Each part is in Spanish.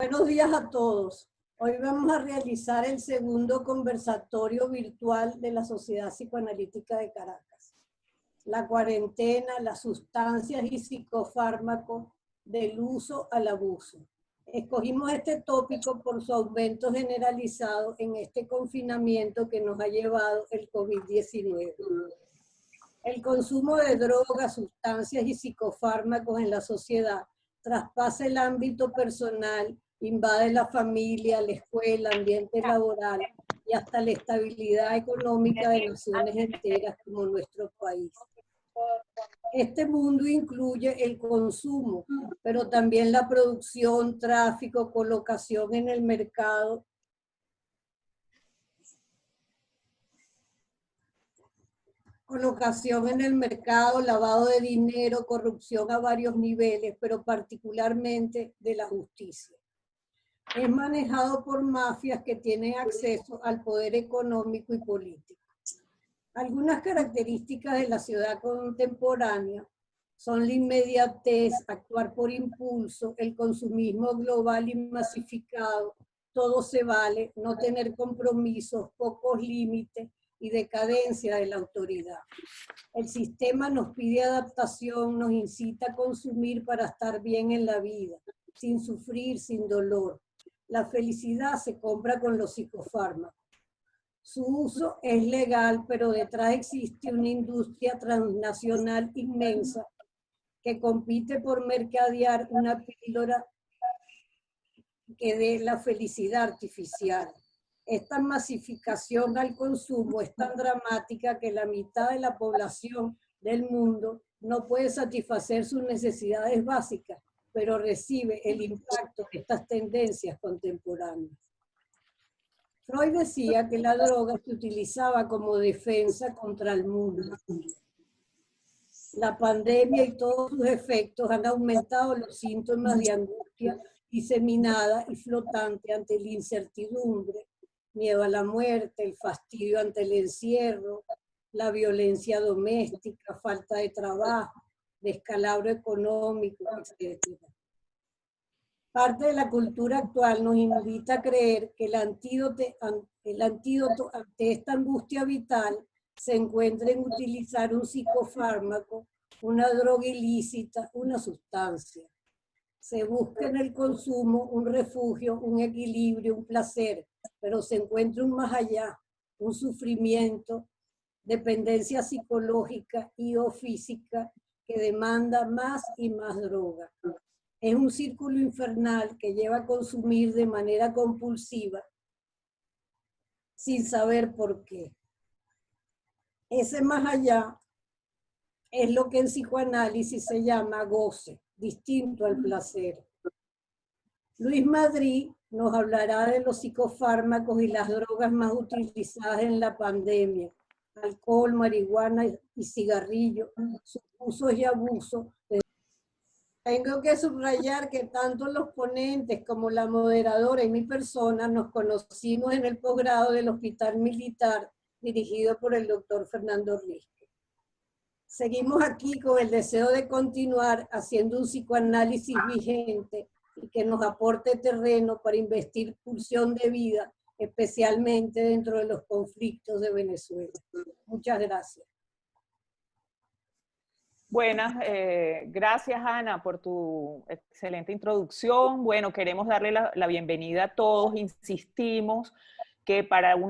Buenos días a todos. Hoy vamos a realizar el segundo conversatorio virtual de la Sociedad Psicoanalítica de Caracas. La cuarentena, las sustancias y psicofármacos, del uso al abuso. Escogimos este tópico por su aumento generalizado en este confinamiento que nos ha llevado el COVID-19. El consumo de drogas, sustancias y psicofármacos en la sociedad traspasa el ámbito personal, invade la familia, la escuela, el ambiente laboral y hasta la estabilidad económica de naciones enteras como nuestro país. Este mundo incluye el consumo, pero también la producción, tráfico, colocación en el mercado, lavado de dinero, corrupción a varios niveles, pero particularmente de la justicia. Es manejado por mafias que tienen acceso al poder económico y político. Algunas características de la ciudad contemporánea son la inmediatez, actuar por impulso, el consumismo global y masificado, todo se vale, no tener compromisos, pocos límites y decadencia de la autoridad. El sistema nos pide adaptación, nos incita a consumir para estar bien en la vida, sin sufrir, sin dolor. La felicidad se compra con los psicofármacos. Su uso es legal, pero detrás existe una industria transnacional inmensa que compite por mercadear una píldora que dé la felicidad artificial. Esta masificación al consumo es tan dramática que la mitad de la población del mundo no puede satisfacer sus necesidades básicas, pero recibe el impacto de estas tendencias contemporáneas. Freud decía que la droga se utilizaba como defensa contra el mundo. La pandemia y todos sus efectos han aumentado los síntomas de angustia diseminada y flotante ante la incertidumbre, miedo a la muerte, el fastidio ante el encierro, la violencia doméstica, falta de trabajo, descalabro económico, etc. Parte de la cultura actual nos invita a creer que el antídoto ante esta angustia vital se encuentra en utilizar un psicofármaco, una droga ilícita, una sustancia. Se busca en el consumo un refugio, un equilibrio, un placer, pero se encuentra un más allá, un sufrimiento, dependencia psicológica y o física que demanda más y más droga. Es un círculo infernal que lleva a consumir de manera compulsiva sin saber por qué. Ese más allá es lo que en psicoanálisis se llama goce, distinto al placer. Luis Madrid nos hablará de los psicofármacos y las drogas más utilizadas en la pandemia: alcohol, marihuana y cigarrillo, sus usos y abusos. Tengo que subrayar que tanto los ponentes como la moderadora y mi persona nos conocimos en el posgrado del Hospital Militar dirigido por el doctor Fernando Risque. Seguimos aquí con el deseo de continuar haciendo un psicoanálisis vigente y que nos aporte terreno para investir pulsión de vida, especialmente dentro de los conflictos de Venezuela. Muchas gracias. Buenas, gracias Ana por tu excelente introducción. Bueno, queremos darle la bienvenida a todos. Insistimos que para un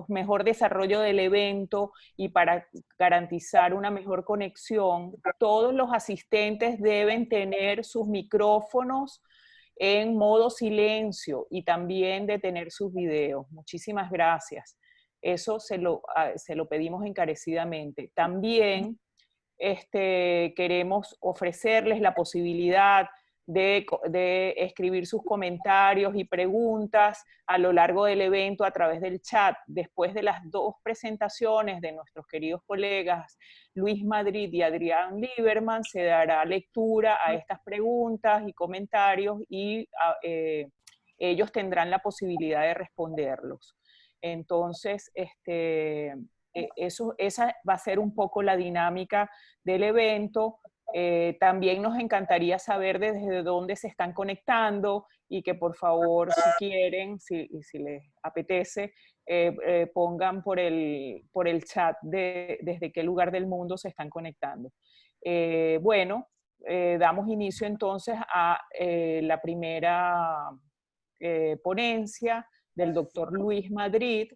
mejor desarrollo del evento y para garantizar una mejor conexión, todos los asistentes deben tener sus micrófonos en modo silencio y también detener sus videos. Muchísimas gracias. Eso se lo pedimos encarecidamente. También queremos ofrecerles la posibilidad de escribir sus comentarios y preguntas a lo largo del evento a través del chat. Después de las dos presentaciones de nuestros queridos colegas Luis Madrid y Adrián Lieberman, se dará lectura a estas preguntas y comentarios y ellos tendrán la posibilidad de responderlos. Entonces, esa va a ser un poco la dinámica del evento. También nos encantaría saber desde dónde se están conectando y que por favor, si quieren, si les apetece, pongan por el chat desde qué lugar del mundo se están conectando. Bueno, damos inicio entonces a la primera ponencia del doctor Luis Madrid.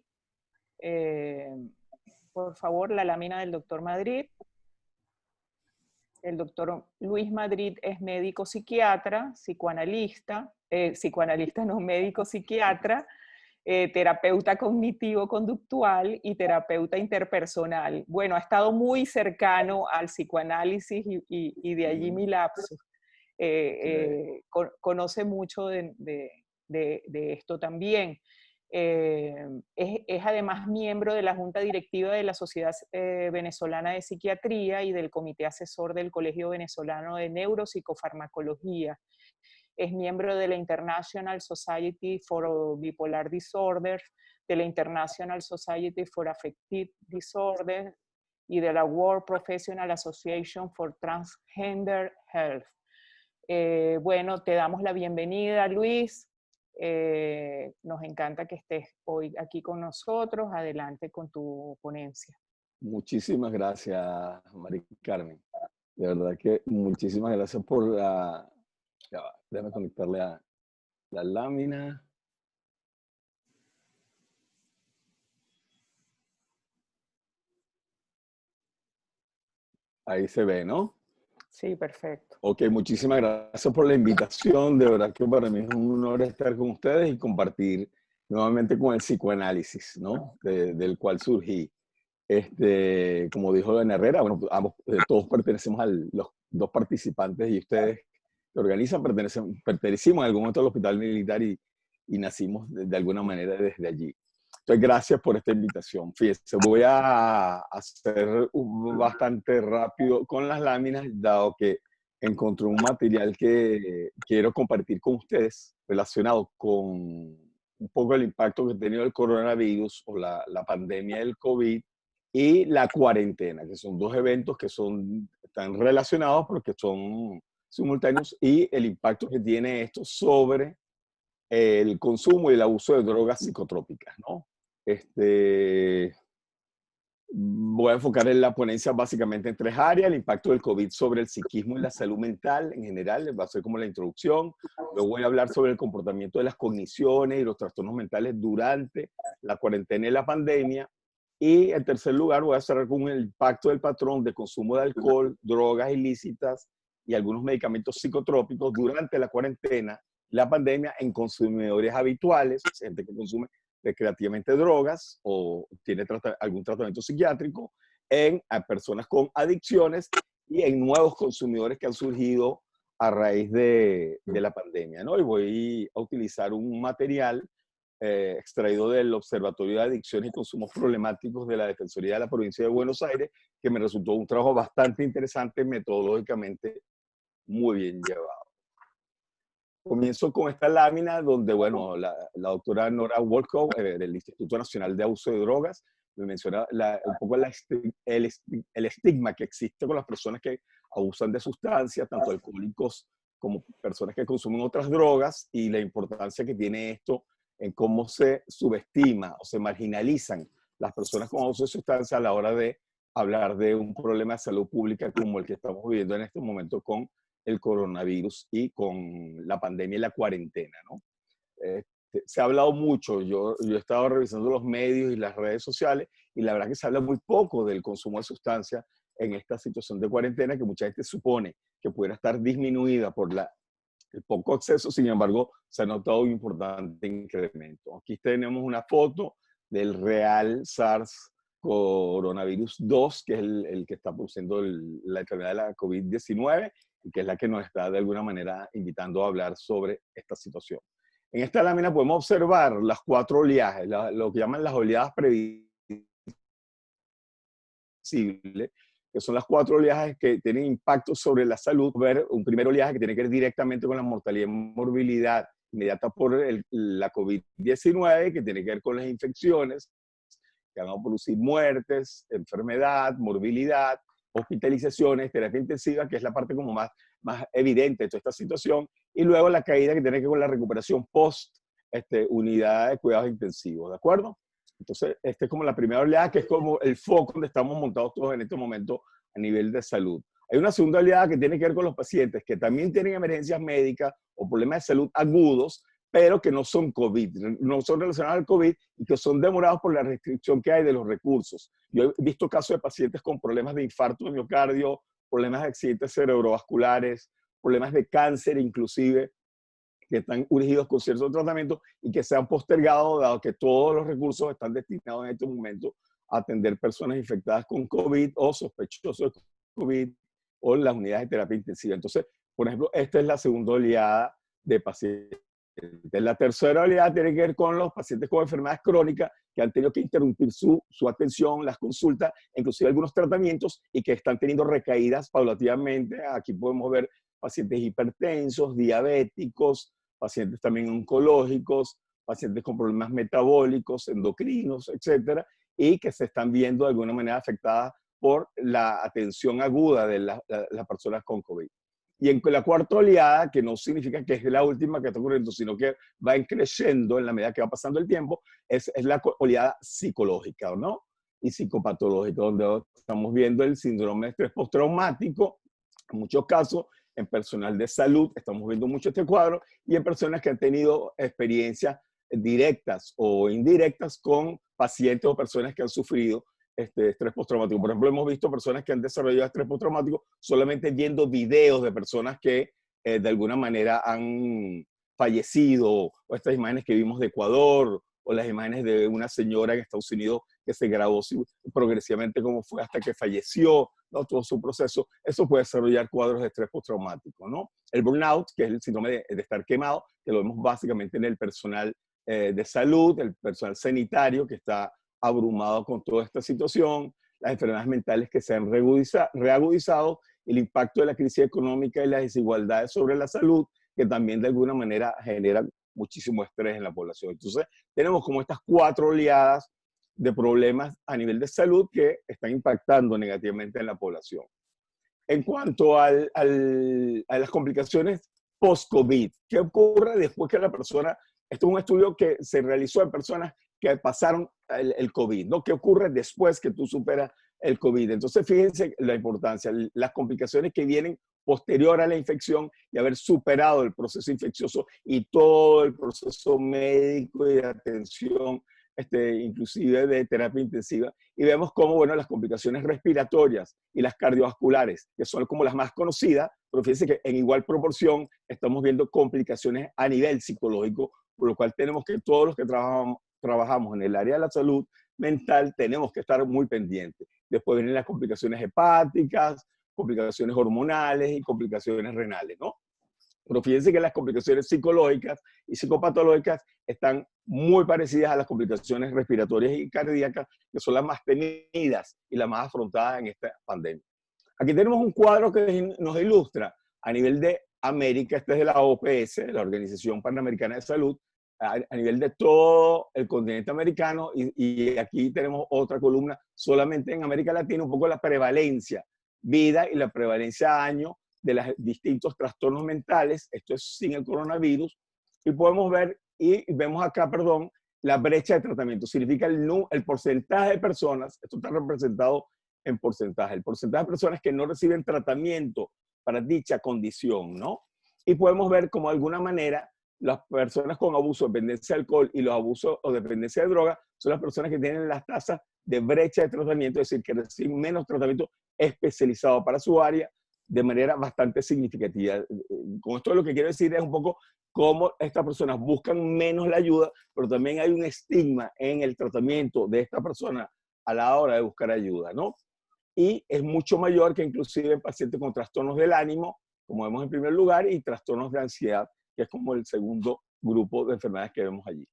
Por favor, la lámina del doctor Madrid. El doctor Luis Madrid es médico psiquiatra, psicoanalista, no, médico psiquiatra, terapeuta cognitivo-conductual y terapeuta interpersonal. Bueno, ha estado muy cercano al psicoanálisis y de allí mi lapsus. Conoce mucho de esto también. Es además miembro de la Junta Directiva de la Sociedad Venezolana de Psiquiatría y del Comité Asesor del Colegio Venezolano de Neuropsicofarmacología. Es miembro de la International Society for Bipolar Disorders, de la International Society for Affective Disorders y de la World Professional Association for Transgender Health. Bueno, te damos la bienvenida, Luis. Nos encanta que estés hoy aquí con nosotros. Adelante con tu ponencia. Muchísimas gracias, Mari Carmen. De verdad que muchísimas gracias por la... Ya va, déjame conectarle a la lámina. Ahí se ve, ¿no? Sí, perfecto. Ok, muchísimas gracias por la invitación. De verdad que para mí es un honor estar con ustedes y compartir nuevamente con el psicoanálisis, ¿no? Del cual surgí. Como dijo Don Herrera, bueno, ambos, todos pertenecemos a los dos participantes y ustedes que organizan pertenecimos en algún momento al hospital militar y nacimos de alguna manera desde allí. Entonces, gracias por esta invitación. Fíjense, voy a hacer bastante rápido con las láminas, dado que encontré un material que quiero compartir con ustedes relacionado con un poco el impacto que ha tenido el coronavirus o la pandemia del COVID y la cuarentena, que son dos eventos que están relacionados porque son simultáneos, y el impacto que tiene esto sobre el consumo y el abuso de drogas psicotrópicas, ¿no? Voy a enfocar en la ponencia básicamente en tres áreas: el impacto del COVID sobre el psiquismo y la salud mental en general, va a ser como la introducción. Luego voy a hablar sobre el comportamiento de las cogniciones y los trastornos mentales durante la cuarentena y la pandemia. Y en tercer lugar voy a cerrar con el impacto del patrón de consumo de alcohol, drogas ilícitas y algunos medicamentos psicotrópicos durante la cuarentena, la pandemia, en consumidores habituales, gente que consume recreativamente drogas o tiene algún tratamiento psiquiátrico, en personas con adicciones y en nuevos consumidores que han surgido a raíz de la pandemia, ¿no? Y voy a utilizar un material extraído del Observatorio de Adicciones y Consumos Problemáticos de la Defensoría de la Provincia de Buenos Aires, que me resultó un trabajo bastante interesante, metodológicamente muy bien llevado. Comienzo con esta lámina donde, bueno, la doctora Nora Wolkow, del Instituto Nacional de Abuso de Drogas, me menciona un poco el estigma que existe con las personas que abusan de sustancias, tanto alcohólicos como personas que consumen otras drogas, y la importancia que tiene esto en cómo se subestima o se marginalizan las personas con abuso de sustancias a la hora de hablar de un problema de salud pública como el que estamos viviendo en este momento con el coronavirus y con la pandemia y la cuarentena, ¿no? Se ha hablado mucho, yo he estado revisando los medios y las redes sociales, y la verdad que se habla muy poco del consumo de sustancias en esta situación de cuarentena, que mucha gente supone que pudiera estar disminuida por el poco acceso. Sin embargo, se ha notado un importante incremento. Aquí tenemos una foto del real SARS coronavirus 2, que es el que está produciendo la enfermedad de la COVID-19 y que es la que nos está de alguna manera invitando a hablar sobre esta situación. En esta lámina podemos observar las cuatro oleajes, lo que llaman las oleadas previsibles, que son las cuatro oleajes que tienen impacto sobre la salud. Ver un primer oleaje que tiene que ver directamente con la mortalidad y morbilidad inmediata por la COVID-19, que tiene que ver con las infecciones, que van a producir muertes, enfermedad, morbilidad, hospitalizaciones, terapia intensiva, que es la parte como más evidente de toda esta situación, y luego la caída que tiene que ver con la recuperación post unidad de cuidados intensivos, ¿de acuerdo? Entonces, esta es como la primera oleada, que es como el foco donde estamos montados todos en este momento a nivel de salud. Hay una segunda oleada que tiene que ver con los pacientes que también tienen emergencias médicas o problemas de salud agudos, pero que no son COVID, no son relacionados al COVID y que son demorados por la restricción que hay de los recursos. Yo he visto casos de pacientes con problemas de infarto de miocardio, problemas de accidentes cerebrovasculares, problemas de cáncer inclusive, que están urgidos con cierto tratamiento y que se han postergado, dado que todos los recursos están destinados en este momento a atender personas infectadas con COVID o sospechosos de COVID o en las unidades de terapia intensiva. Entonces, por ejemplo, esta es la segunda oleada de pacientes. La tercera oleada tiene que ver con los pacientes con enfermedades crónicas que han tenido que interrumpir su atención, las consultas, inclusive algunos tratamientos, y que están teniendo recaídas paulativamente. Aquí podemos ver pacientes hipertensos, diabéticos, pacientes también oncológicos, pacientes con problemas metabólicos, endocrinos, etcétera, y que se están viendo de alguna manera afectadas por la atención aguda de las personas con COVID. Y en la cuarta oleada, que no significa que es la última que está ocurriendo, sino que va creciendo en la medida que va pasando el tiempo, es la oleada psicológica, ¿no? Y psicopatológica, donde estamos viendo el síndrome de estrés postraumático, en muchos casos, en personal de salud, estamos viendo mucho este cuadro, y en personas que han tenido experiencias directas o indirectas con pacientes o personas que han sufrido estrés postraumático. Por ejemplo, hemos visto personas que han desarrollado estrés postraumático solamente viendo videos de personas que de alguna manera han fallecido, o estas imágenes que vimos de Ecuador, o las imágenes de una señora en Estados Unidos que se grabó progresivamente cómo fue hasta que falleció, ¿no? Todo su proceso. Eso puede desarrollar cuadros de estrés postraumático, ¿no? El burnout, que es el síndrome de estar quemado, que lo vemos básicamente en el personal de salud, el personal sanitario que está abrumado con toda esta situación, las enfermedades mentales que se han reagudizado, el impacto de la crisis económica y las desigualdades sobre la salud, que también de alguna manera generan muchísimo estrés en la población. Entonces, tenemos como estas 4 oleadas de problemas a nivel de salud que están impactando negativamente en la población. En cuanto a las complicaciones post-COVID, ¿qué ocurre después que la persona, esto es un estudio que se realizó en personas que pasaron el COVID, ¿no? ¿Qué ocurre después que tú superas el COVID? Entonces, fíjense la importancia, las complicaciones que vienen posterior a la infección y haber superado el proceso infeccioso y todo el proceso médico y de atención, inclusive de terapia intensiva, y vemos cómo, bueno, las complicaciones respiratorias y las cardiovasculares, que son como las más conocidas, pero fíjense que en igual proporción estamos viendo complicaciones a nivel psicológico, por lo cual tenemos que todos los que trabajamos en el área de la salud mental tenemos que estar muy pendientes. Después vienen las complicaciones hepáticas, complicaciones hormonales y complicaciones renales, ¿no? Pero fíjense que las complicaciones psicológicas y psicopatológicas están muy parecidas a las complicaciones respiratorias y cardíacas, que son las más temidas y las más afrontadas en esta pandemia. Aquí tenemos un cuadro que nos ilustra a nivel de América, este es de la OPS, la Organización Panamericana de Salud, a nivel de todo el continente americano, y aquí tenemos otra columna solamente en América Latina, un poco la prevalencia vida y la prevalencia año de los distintos trastornos mentales. Esto es sin el coronavirus, y podemos ver, y vemos acá, perdón, la brecha de tratamiento. Significa el porcentaje de personas, esto está representado en porcentaje, el porcentaje de personas que no reciben tratamiento para dicha condición, ¿no? Y podemos ver cómo de alguna manera las personas con abuso, dependencia de alcohol y los abusos o dependencia de droga son las personas que tienen las tasas de brecha de tratamiento, es decir, que reciben menos tratamiento especializado para su área de manera bastante significativa. Con esto lo que quiero decir es un poco cómo estas personas buscan menos la ayuda, pero también hay un estigma en el tratamiento de esta persona a la hora de buscar ayuda, ¿no? Y es mucho mayor que inclusive en pacientes con trastornos del ánimo, como vemos en primer lugar, y trastornos de ansiedad, que es como el segundo grupo de enfermedades que vemos allí.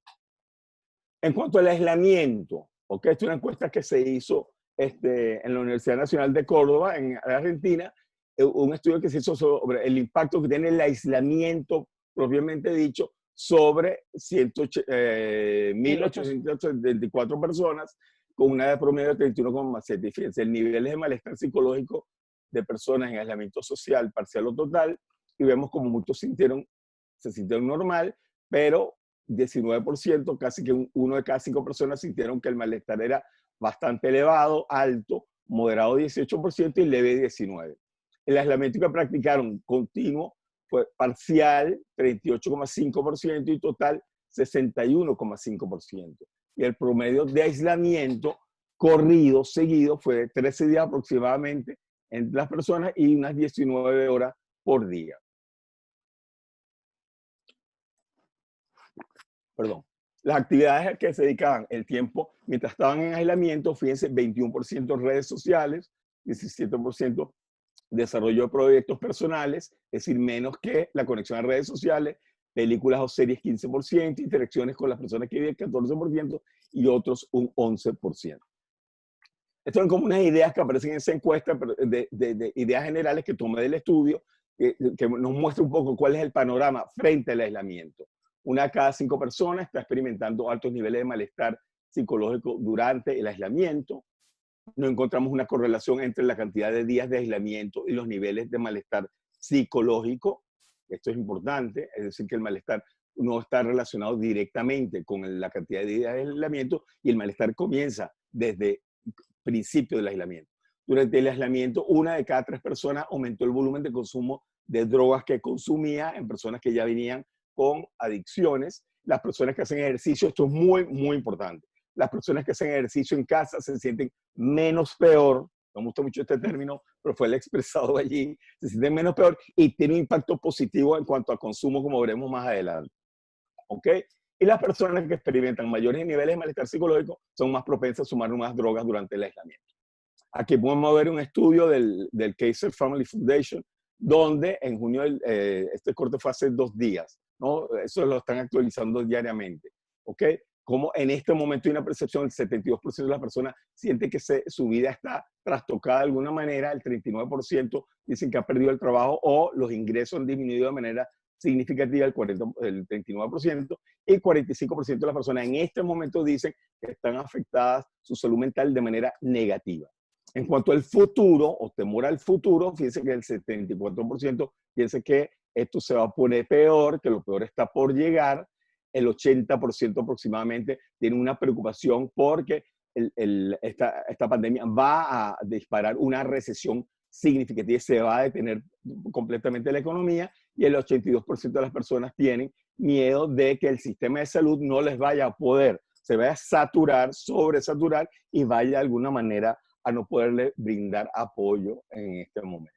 En cuanto al aislamiento, ¿okay? Esta es una encuesta que se hizo en la Universidad Nacional de Córdoba, en Argentina, un estudio que se hizo sobre el impacto que tiene el aislamiento propiamente dicho sobre 1.874 personas, con una de promedio de 31,7. Fíjense, el nivel de malestar psicológico de personas en aislamiento social, parcial o total, y vemos como muchos se sintieron normal, pero 19%, casi que uno de cada 5 personas sintieron que el malestar era bastante elevado, alto, moderado 18% y leve 19%. El aislamiento que practicaron continuo fue parcial 38,5% y total 61,5%. Y el promedio de aislamiento corrido, seguido, fue de 13 días aproximadamente entre las personas y unas 19 horas por día. Perdón. Las actividades a que se dedicaban el tiempo mientras estaban en aislamiento, fíjense, 21% redes sociales, 17% desarrollo de proyectos personales, es decir, menos que la conexión a redes sociales, películas o series 15%, interacciones con las personas que viven 14% y otros un 11%. Estas son como unas ideas que aparecen en esa encuesta de ideas generales que tomé del estudio, que nos muestra un poco cuál es el panorama frente al aislamiento. Una de cada 5 personas está experimentando altos niveles de malestar psicológico durante el aislamiento. No encontramos una correlación entre la cantidad de días de aislamiento y los niveles de malestar psicológico. Esto es importante, es decir, que el malestar no está relacionado directamente con la cantidad de días de aislamiento y el malestar comienza desde el principio del aislamiento. Durante el aislamiento, 1 de cada 3 personas aumentó el volumen de consumo de drogas que consumía en personas que ya venían con adicciones. Las personas que hacen ejercicio, esto es muy, muy importante. Las personas que hacen ejercicio en casa se sienten menos peor, no me gusta mucho este término, pero fue el expresado allí, se sienten menos peor y tiene un impacto positivo en cuanto a consumo, como veremos más adelante. ¿Ok? Y las personas que experimentan mayores niveles de malestar psicológico son más propensas a sumar más drogas durante el aislamiento. Aquí podemos ver un estudio del Kaiser Family Foundation, donde en junio, este corte fue hace 2 días, ¿no? Eso lo están actualizando diariamente, ¿ok? Como en este momento hay una percepción, el 72% de las personas siente que su vida está trastocada de alguna manera, el 39% dicen que ha perdido el trabajo o los ingresos han disminuido de manera significativa, el 39%, y 45% de las personas en este momento dicen que están afectadas su salud mental de manera negativa. En cuanto al futuro o temor al futuro, fíjense que el 74% piensa que esto se va a poner peor, que lo peor está por llegar. El 80% aproximadamente tiene una preocupación porque esta pandemia va a disparar una recesión significativa, se va a detener completamente la economía y el 82% de las personas tienen miedo de que el sistema de salud no les vaya a poder, se vaya a saturar, sobresaturar y vaya de alguna manera a no poderle brindar apoyo en este momento.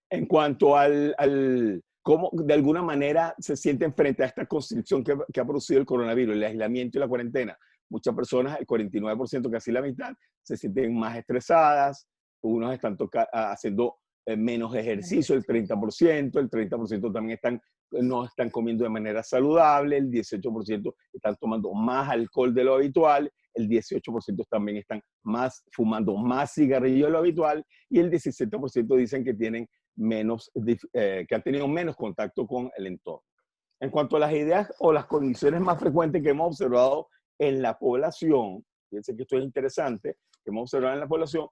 En cuanto al cómo de alguna manera se sienten frente a esta constricción que ha producido el coronavirus, el aislamiento y la cuarentena. Muchas personas, el 49%, casi la mitad, se sienten más estresadas, unos están haciendo menos ejercicio, el 30% también no están comiendo de manera saludable, el 18% están tomando más alcohol de lo habitual, el 18% también están fumando más cigarrillo de lo habitual y el 17% dicen que que han tenido menos contacto con el entorno. En cuanto a las ideas o las condiciones más frecuentes que hemos observado en la población, fíjense que esto es interesante, que hemos observado en la población,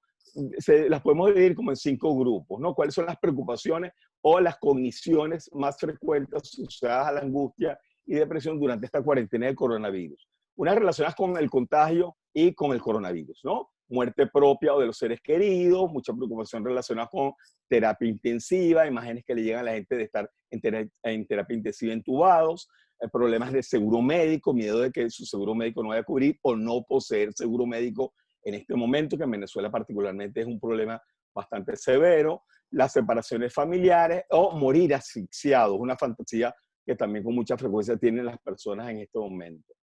las podemos dividir como en 5 grupos, ¿no? ¿Cuáles son las preocupaciones o las cogniciones más frecuentes asociadas a la angustia y depresión durante esta cuarentena del coronavirus? Unas relacionadas con el contagio y con el coronavirus, ¿no? Muerte propia o de los seres queridos, mucha preocupación relacionada con terapia intensiva, imágenes que le llegan a la gente de estar en terapia intensiva entubados, problemas de seguro médico, miedo de que su seguro médico no vaya a cubrir o no poseer seguro médico en este momento, que en Venezuela particularmente es un problema bastante severo, las separaciones familiares o morir asfixiados, una fantasía que también con mucha frecuencia tienen las personas en este momento.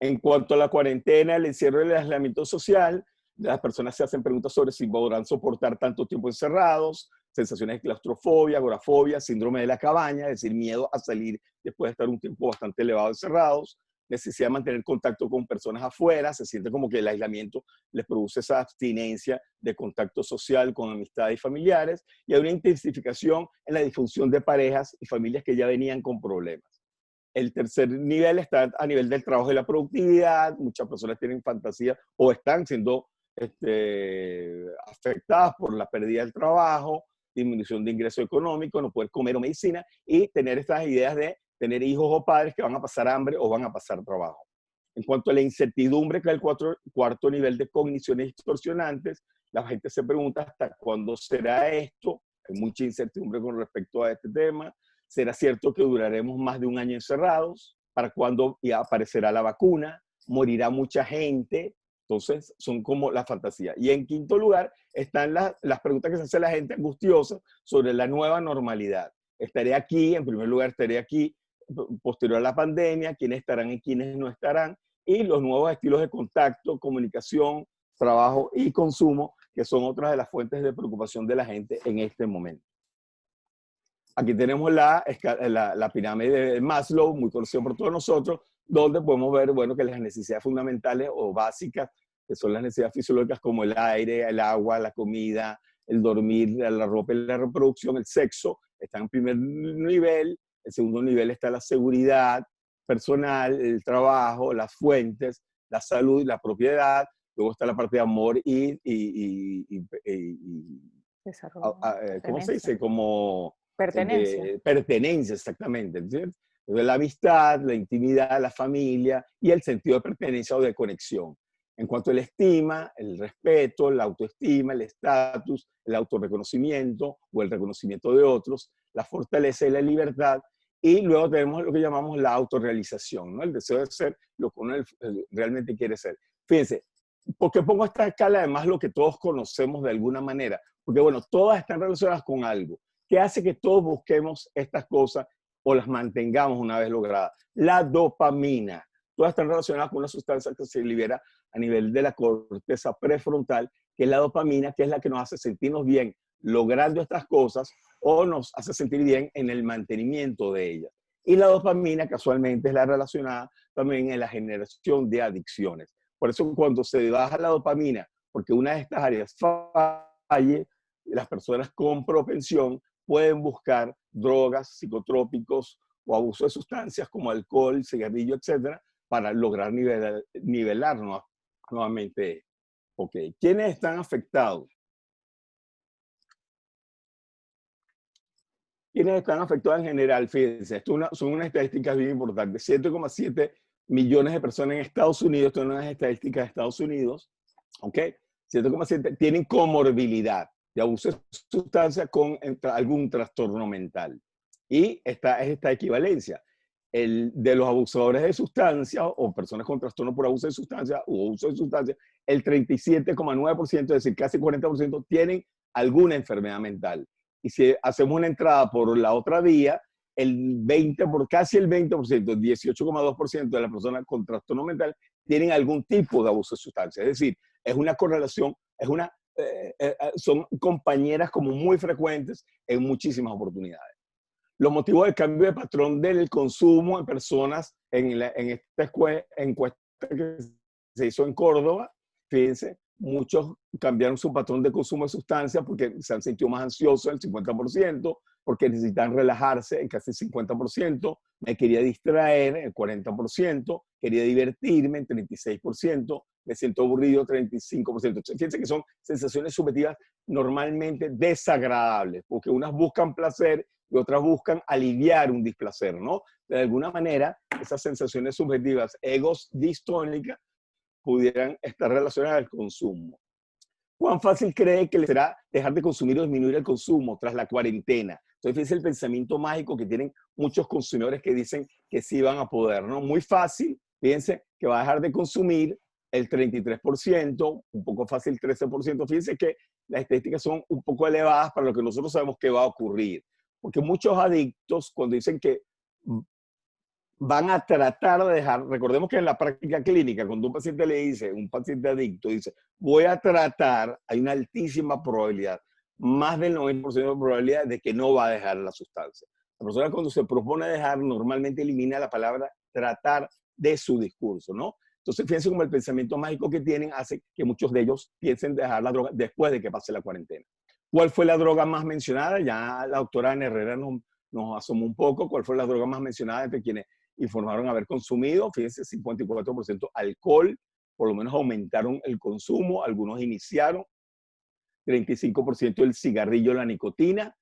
En cuanto a la cuarentena, el encierro y el aislamiento social, las personas se hacen preguntas sobre si podrán soportar tanto tiempo encerrados, sensaciones de claustrofobia, agorafobia, síndrome de la cabaña, es decir, miedo a salir después de estar un tiempo bastante elevado encerrados, necesidad de mantener contacto con personas afuera, se siente como que el aislamiento les produce esa abstinencia de contacto social con amistades y familiares, y hay una intensificación en la disfunción de parejas y familias que ya venían con problemas. El tercer nivel está a nivel del trabajo y la productividad. Muchas personas tienen fantasía o están siendo afectadas por la pérdida del trabajo, disminución de ingreso económico, no poder comer o medicina y tener estas ideas de tener hijos o padres que van a pasar hambre o van a pasar trabajo. En cuanto a la incertidumbre, que es el cuarto nivel de cogniciones distorsionantes, la gente se pregunta hasta cuándo será esto. Hay mucha incertidumbre con respecto a este tema. ¿Será cierto que duraremos más de un año encerrados? ¿Para cuándo ya aparecerá la vacuna? ¿Morirá mucha gente? Entonces, son como la fantasía. Y en quinto lugar, están las preguntas que se hace la gente angustiosa sobre la nueva normalidad. Estaré aquí, en primer lugar, estaré aquí, posterior a la pandemia, quiénes estarán y quiénes no estarán, y los nuevos estilos de contacto, comunicación, trabajo y consumo, que son otras de las fuentes de preocupación de la gente en este momento. Aquí tenemos la pirámide de Maslow, muy conocida por todos nosotros, donde podemos ver, bueno, que las necesidades fundamentales o básicas, que son las necesidades fisiológicas como el aire, el agua, la comida, el dormir, la ropa y la reproducción, el sexo, están en primer nivel. En segundo nivel está la seguridad personal, el trabajo, las fuentes, la salud y la propiedad. Luego está la parte de amor ¿cómo se dice? Como pertenencia. Pertenencia, exactamente. Entonces, la amistad, la intimidad, la familia y el sentido de pertenencia o de conexión. En cuanto a la estima, el respeto, la autoestima, el estatus, el autorreconocimiento o el reconocimiento de otros, la fortaleza y la libertad. Y luego tenemos lo que llamamos la autorrealización, ¿no? El deseo de ser lo que uno realmente quiere ser. Fíjense, ¿por qué pongo esta escala? Además, lo que todos conocemos de alguna manera. Porque, bueno, todas están relacionadas con algo. ¿Qué hace que todos busquemos estas cosas o las mantengamos una vez logradas? La dopamina. Todas están relacionadas con una sustancia que se libera a nivel de la corteza prefrontal, que es la dopamina, que es la que nos hace sentirnos bien logrando estas cosas o nos hace sentir bien en el mantenimiento de ellas. Y la dopamina casualmente es la relacionada también en la generación de adicciones. Por eso cuando se baja la dopamina, porque una de estas áreas falle, las personas con propensión pueden buscar drogas, psicotrópicos o abuso de sustancias como alcohol, cigarrillo, etcétera, para lograr nivelar nuevamente. Ok, ¿quiénes están afectados? ¿Quiénes están afectados en general? Fíjense, son unas estadísticas bien importantes. 7,7 millones de personas en Estados Unidos, esto son unas estadísticas de Estados Unidos, ¿ok? 7,7 tienen comorbilidad de abuso de sustancia con algún trastorno mental. Y esta es esta equivalencia. De los abusadores de sustancias o personas con trastorno por abuso de sustancias o uso de sustancias, el 37,9%, es decir, casi 40%, tienen alguna enfermedad mental. Y si hacemos una entrada por la otra vía, casi el 20%, el 18,2% de las personas con trastorno mental tienen algún tipo de abuso de sustancias. Es decir, es una correlación, son compañeras como muy frecuentes en muchísimas oportunidades. Los motivos del cambio de patrón del consumo en personas en esta encuesta que se hizo en Córdoba, fíjense, muchos cambiaron su patrón de consumo de sustancias porque se han sentido más ansiosos, el 50%, porque necesitan relajarse, en casi el 50%, me quería distraer, el 40%, quería divertirme, el 36%, me siento aburrido, 35%. Fíjense que son sensaciones subjetivas normalmente desagradables, porque unas buscan placer y otras buscan aliviar un displacer, ¿no? De alguna manera, esas sensaciones subjetivas egos distónicas pudieran estar relacionadas al consumo. ¿Cuán fácil cree que le será dejar de consumir o disminuir el consumo tras la cuarentena? Entonces, fíjense el pensamiento mágico que tienen muchos consumidores que dicen que sí van a poder, ¿no? Muy fácil, fíjense que va a dejar de consumir el 33%, un poco fácil 13%. Fíjense que las estadísticas son un poco elevadas para lo que nosotros sabemos que va a ocurrir. Porque muchos adictos, cuando dicen que van a tratar de dejar, recordemos que en la práctica clínica, cuando un paciente le dice, un paciente adicto dice, voy a tratar, hay una altísima probabilidad, más del 90% de probabilidad de que no va a dejar la sustancia. La persona cuando se propone dejar, normalmente elimina la palabra tratar de su discurso, ¿no? Entonces, fíjense cómo el pensamiento mágico que tienen hace que muchos de ellos piensen dejar la droga después de que pase la cuarentena. ¿Cuál fue la droga más mencionada? Ya la doctora Ana Herrera nos asomó un poco. ¿Cuál fue la droga más mencionada entre quienes informaron haber consumido, fíjense, 54% alcohol, por lo menos aumentaron el consumo, algunos iniciaron, 35% el cigarrillo, la nicotina,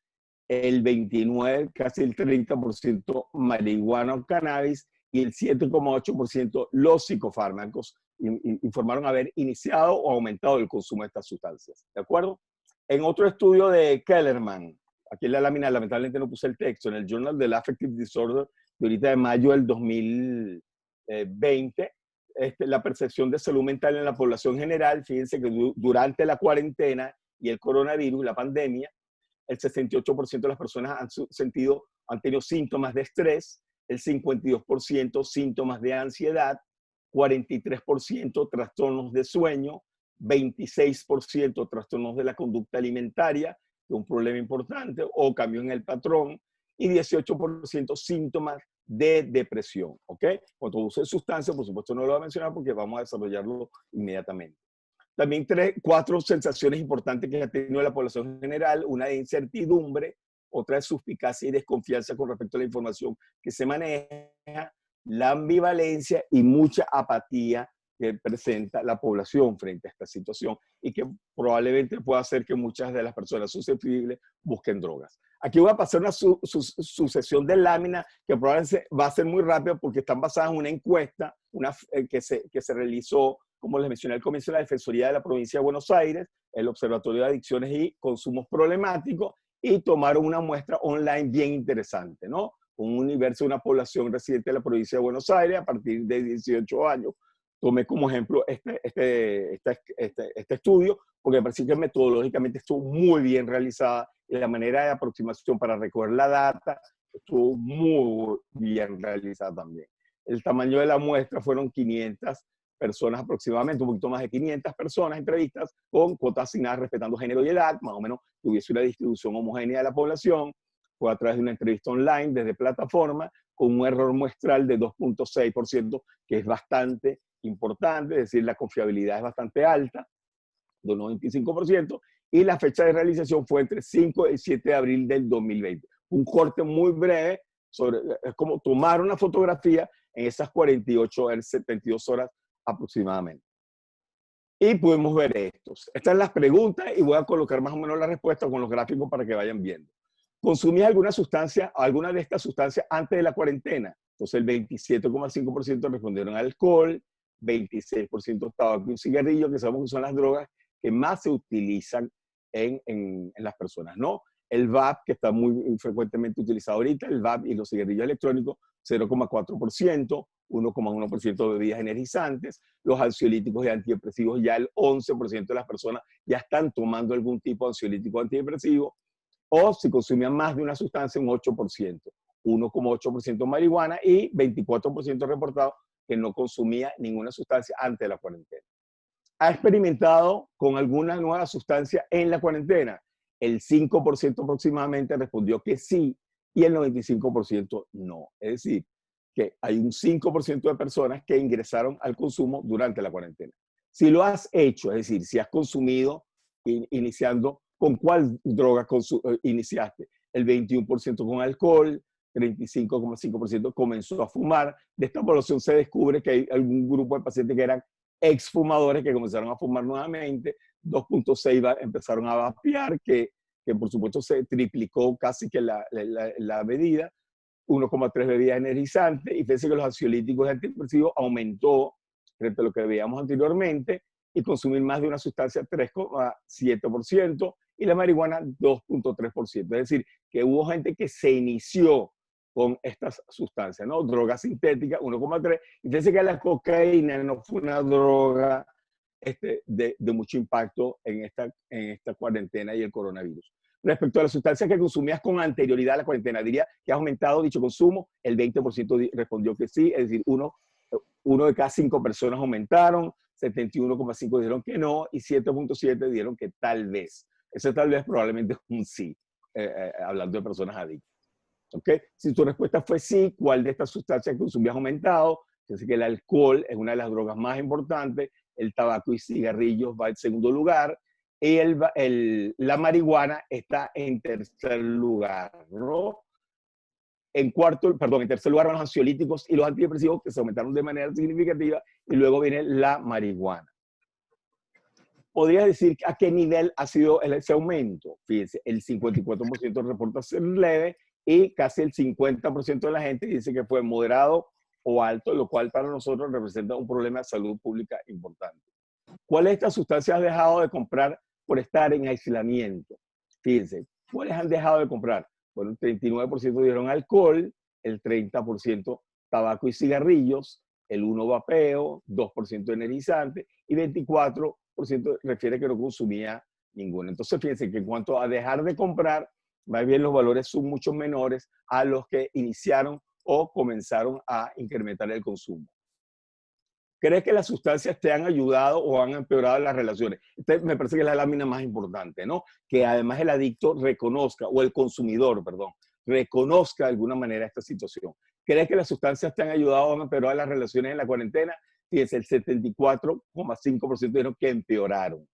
el 29%, casi el 30% marihuana o cannabis y el 7,8% los psicofármacos informaron haber iniciado o aumentado el consumo de estas sustancias. ¿De acuerdo? En otro estudio de Kellerman, aquí en la lámina lamentablemente no puse el texto, en el Journal del Affective Disorder de ahorita de mayo del 2020, la percepción de salud mental en la población general, fíjense que durante la cuarentena y el coronavirus, la pandemia, el 68% de las personas han tenido síntomas de estrés, el 52% síntomas de ansiedad, 43% trastornos de sueño, 26% trastornos de la conducta alimentaria, que es un problema importante, o cambios en el patrón, y 18% síntomas de depresión, ¿ok? Cuando use sustancias, por supuesto no lo voy a mencionar porque vamos a desarrollarlo inmediatamente. También 4 sensaciones importantes que ha tenido la población general, una de incertidumbre, otra de suspicacia y desconfianza con respecto a la información que se maneja, la ambivalencia y mucha apatía que presenta la población frente a esta situación y que probablemente pueda hacer que muchas de las personas susceptibles busquen drogas. Aquí voy a pasar una sucesión de láminas que probablemente va a ser muy rápida porque están basadas en una encuesta que se realizó, como les mencioné al comienzo, la Defensoría de la Provincia de Buenos Aires, el Observatorio de Adicciones y Consumos Problemáticos, y tomaron una muestra online bien interesante, ¿no? Un universo de una población residente de la provincia de Buenos Aires a partir de 18 años. Tomé como ejemplo este estudio porque me parece que metodológicamente estuvo muy bien realizada y la manera de aproximación para recoger la data estuvo muy bien realizada también. El tamaño de la muestra fueron 500 personas aproximadamente, un poquito más de 500 personas entrevistas con cuotas asignadas respetando género y edad, más o menos que hubiese una distribución homogénea de la población. Fue a través de una entrevista online desde plataforma con un error muestral de 2,6%, que es bastante importante, es decir, la confiabilidad es bastante alta, de un 95%, y la fecha de realización fue entre 5 y 7 de abril del 2020. Un corte muy breve, es como tomar una fotografía en esas 48 horas, 72 horas aproximadamente. Y podemos ver estos. Estas son las preguntas y voy a colocar más o menos la respuesta con los gráficos para que vayan viendo. ¿Consumías alguna sustancia, alguna de estas sustancias antes de la cuarentena? Entonces el 27,5% respondieron alcohol, 26% tabaco y cigarrillo, que sabemos que son las drogas que más se utilizan en las personas, ¿no? El VAP, que está muy frecuentemente utilizado ahorita, el VAP y los cigarrillos electrónicos, 0,4%, 1,1% de bebidas energizantes, los ansiolíticos y antidepresivos, ya el 11% de las personas ya están tomando algún tipo de ansiolítico antidepresivo, o si consumían más de una sustancia, un 8%, 1,8% marihuana y 24% reportado que no consumía ninguna sustancia antes de la cuarentena. ¿Ha experimentado con alguna nueva sustancia en la cuarentena? El 5% aproximadamente respondió que sí y el 95% no. Es decir, que hay un 5% de personas que ingresaron al consumo durante la cuarentena. Si lo has hecho, es decir, si has consumido iniciando, ¿con cuál droga iniciaste? El 21% con alcohol, 35,5% comenzó a fumar. De esta población se descubre que hay algún grupo de pacientes que eran exfumadores que comenzaron a fumar nuevamente, 2,6 empezaron a vapear, que por supuesto se triplicó casi que la medida, 1,3 bebidas energizantes, y fíjense que los ansiolíticos y antidepresivos aumentó frente a lo que veíamos anteriormente, y consumir más de una sustancia 3,7%, y la marihuana 2,3%. Es decir, que hubo gente que se inició con estas sustancias, ¿no? Drogas sintéticas, 1,3%. Y fíjense que la cocaína no fue una droga de mucho impacto en esta cuarentena y el coronavirus. Respecto a las sustancias que consumías con anterioridad a la cuarentena, diría que ha aumentado dicho consumo, el 20% respondió que sí, es decir, uno de cada 5 personas aumentaron, 71,5 dijeron que no y 7,7 dijeron que tal vez. Ese tal vez probablemente es un sí, hablando de personas adictas. ¿Okay? Si tu respuesta fue sí, ¿cuál de estas sustancias que consumías ha aumentado? Así que el alcohol es una de las drogas más importantes, el tabaco y cigarrillos va en segundo lugar, y la marihuana está en tercer lugar, ¿no? en tercer lugar van los ansiolíticos y los antidepresivos, que se aumentaron de manera significativa, y luego viene la marihuana. ¿Podrías decir a qué nivel ha sido ese aumento? Fíjense, el 54% reporta ser leve y casi el 50% de la gente dice que fue moderado o alto, lo cual para nosotros representa un problema de salud pública importante. ¿Cuáles de estas sustancias has dejado de comprar por estar en aislamiento? Fíjense, ¿cuáles han dejado de comprar? Bueno, el 39% dieron alcohol, el 30% tabaco y cigarrillos, el 1% vapeo, 2% energizante y 24% refiere que no consumía ninguno. Entonces, fíjense que en cuanto a dejar de comprar, más bien los valores son mucho menores a los que iniciaron o comenzaron a incrementar el consumo. ¿Crees que las sustancias te han ayudado o han empeorado las relaciones? Esta me parece que es la lámina más importante, ¿no? Que además el adicto reconozca, o el consumidor, perdón, reconozca de alguna manera esta situación. ¿Crees que las sustancias te han ayudado o han empeorado las relaciones en la cuarentena? Fíjense, el 74,5% dijeron que empeoraron.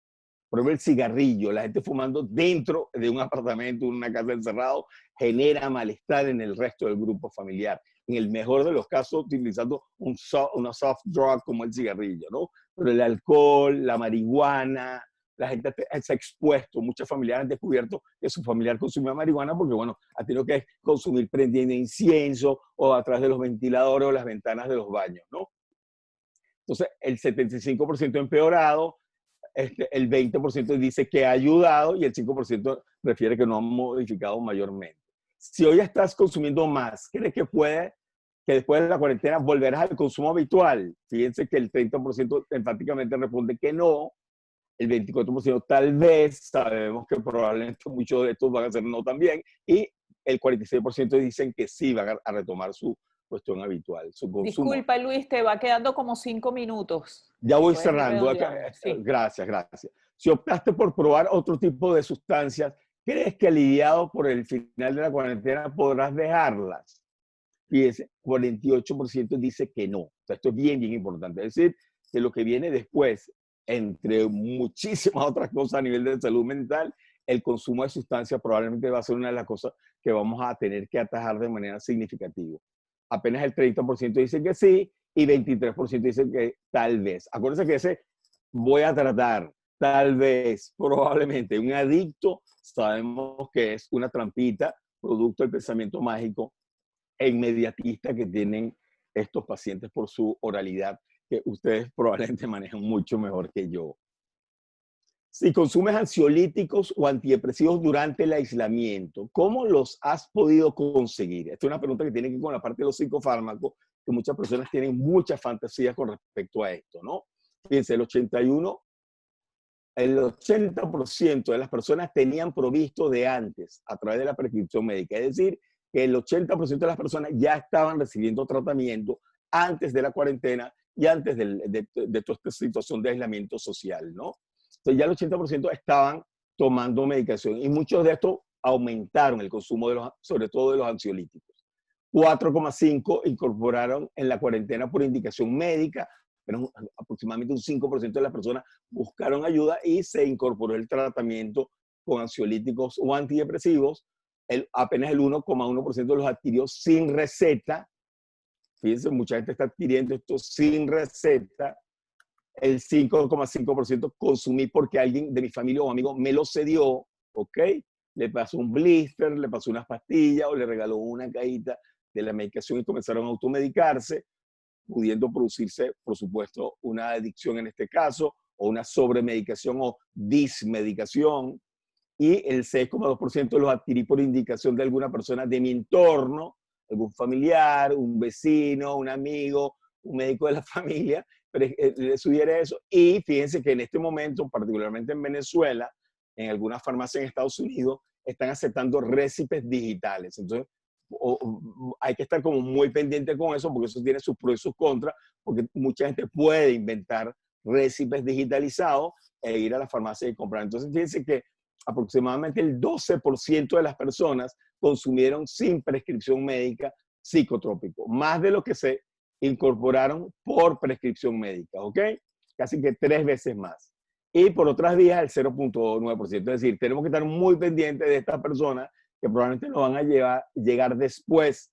Por ejemplo, el cigarrillo, la gente fumando dentro de un apartamento, en una casa encerrado, genera malestar en el resto del grupo familiar. En el mejor de los casos, utilizando una soft drug como el cigarrillo, ¿no? Pero el alcohol, la marihuana, la gente se ha expuesto. Muchas familias han descubierto que su familiar consumía marihuana porque, bueno, ha tenido que consumir prendiendo incienso o a través de los ventiladores o las ventanas de los baños, ¿no? Entonces, el 75% empeorado, el 20% dice que ha ayudado y el 5% refiere que no ha modificado mayormente. Si hoy estás consumiendo más, ¿crees que después de la cuarentena volverás al consumo habitual? Fíjense que el 30% enfáticamente responde que no, el 24% tal vez, sabemos que probablemente muchos de estos van a ser no también, y el 46% dicen que sí van a retomar su cuestión habitual, su consumo. Disculpa, Luis, te va quedando como 5 minutos. Ya voy Puedes ir cerrando. redondeando. Sí. Gracias. Si optaste por probar otro tipo de sustancias, ¿crees que aliviado por el final de la cuarentena podrás dejarlas? Fíjense, 48% dice que no. O sea, esto es bien importante. Es decir, que lo que viene después, entre muchísimas otras cosas a nivel de salud mental, el consumo de sustancias probablemente va a ser una de las cosas que vamos a tener que atajar de manera significativa. Apenas el 30% dice que sí y 23% dice que tal vez. Acuérdense que ese voy a tratar, tal vez, probablemente. Un adicto sabemos que es una trampita, producto del pensamiento mágico e inmediatista que tienen estos pacientes por su oralidad, que ustedes probablemente manejan mucho mejor que yo. Si consumes ansiolíticos o antidepresivos durante el aislamiento, ¿cómo los has podido conseguir? Esta es una pregunta que tiene que ver con la parte de los psicofármacos, que muchas personas tienen muchas fantasías con respecto a esto, ¿no? Fíjense, el 80% de las personas tenían provisto de antes a través de la prescripción médica. Es decir, que el 80% de las personas ya estaban recibiendo tratamiento antes de la cuarentena y antes de toda esta situación de aislamiento social, ¿no? Entonces ya el 80% estaban tomando medicación y muchos de estos aumentaron el consumo, sobre todo de los ansiolíticos. 4,5% incorporaron en la cuarentena por indicación médica, pero aproximadamente un 5% de las personas buscaron ayuda y se incorporó el tratamiento con ansiolíticos o antidepresivos. Apenas el 1,1% los adquirió sin receta. Fíjense, mucha gente está adquiriendo esto sin receta. El 5,5% consumí porque alguien de mi familia o amigo me lo cedió, ¿ok? Le pasó un blister, le pasó unas pastillas o le regaló una cajita de la medicación y comenzaron a automedicarse, pudiendo producirse, por supuesto, una adicción en este caso, o una sobremedicación o dismedicación. Y el 6,2% los adquirí por indicación de alguna persona de mi entorno, algún familiar, un vecino, un amigo, un médico de la familia, pero le sugiere eso. Y fíjense que en este momento, particularmente en Venezuela, en algunas farmacias en Estados Unidos, están aceptando récipes digitales. Entonces, hay que estar como muy pendiente con eso, porque eso tiene sus pros y sus contras, porque mucha gente puede inventar récipes digitalizados e ir a la farmacia y comprar. Entonces, fíjense que aproximadamente el 12% de las personas consumieron sin prescripción médica psicotrópico, más de lo que se incorporaron por prescripción médica, ¿ok? Casi que 3 veces más. Y por otras vías, el 0,9%. Es decir, tenemos que estar muy pendientes de estas personas que probablemente nos van a llegar después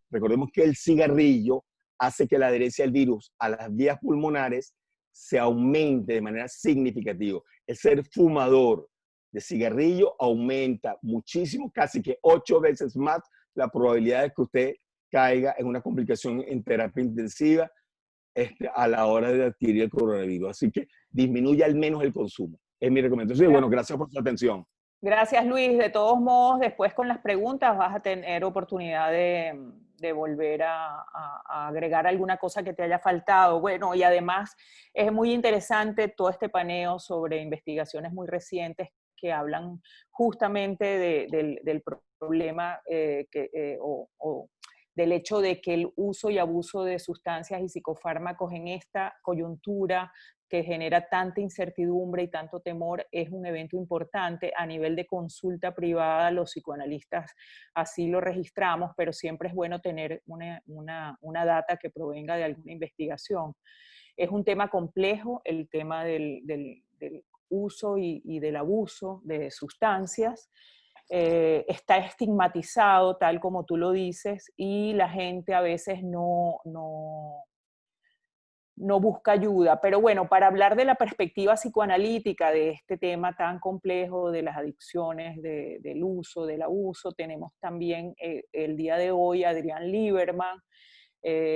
Recordemos que el cigarrillo hace que la adherencia del virus a las vías pulmonares se aumente de manera significativa. El ser fumador de cigarrillo aumenta muchísimo, casi que 8 veces más la probabilidad de que usted caiga en una complicación en terapia intensiva a la hora de adquirir el coronavirus. Así que disminuye al menos el consumo. Es mi recomendación. Y bueno, gracias por su atención. Gracias, Luis. De todos modos, después con las preguntas vas a tener oportunidad de volver a agregar alguna cosa que te haya faltado. Bueno, y además es muy interesante todo este paneo sobre investigaciones muy recientes que hablan justamente del problema o del hecho de que el uso y abuso de sustancias y psicofármacos en esta coyuntura que genera tanta incertidumbre y tanto temor, es un evento importante a nivel de consulta privada. Los psicoanalistas así lo registramos, pero siempre es bueno tener una data que provenga de alguna investigación. Es un tema complejo, el tema del uso y del abuso de sustancias. Está estigmatizado, tal como tú lo dices, y la gente a veces no busca ayuda. Pero bueno, para hablar de la perspectiva psicoanalítica de este tema tan complejo de las adicciones, del uso, del abuso, tenemos también el día de hoy a Adrián Lieberman.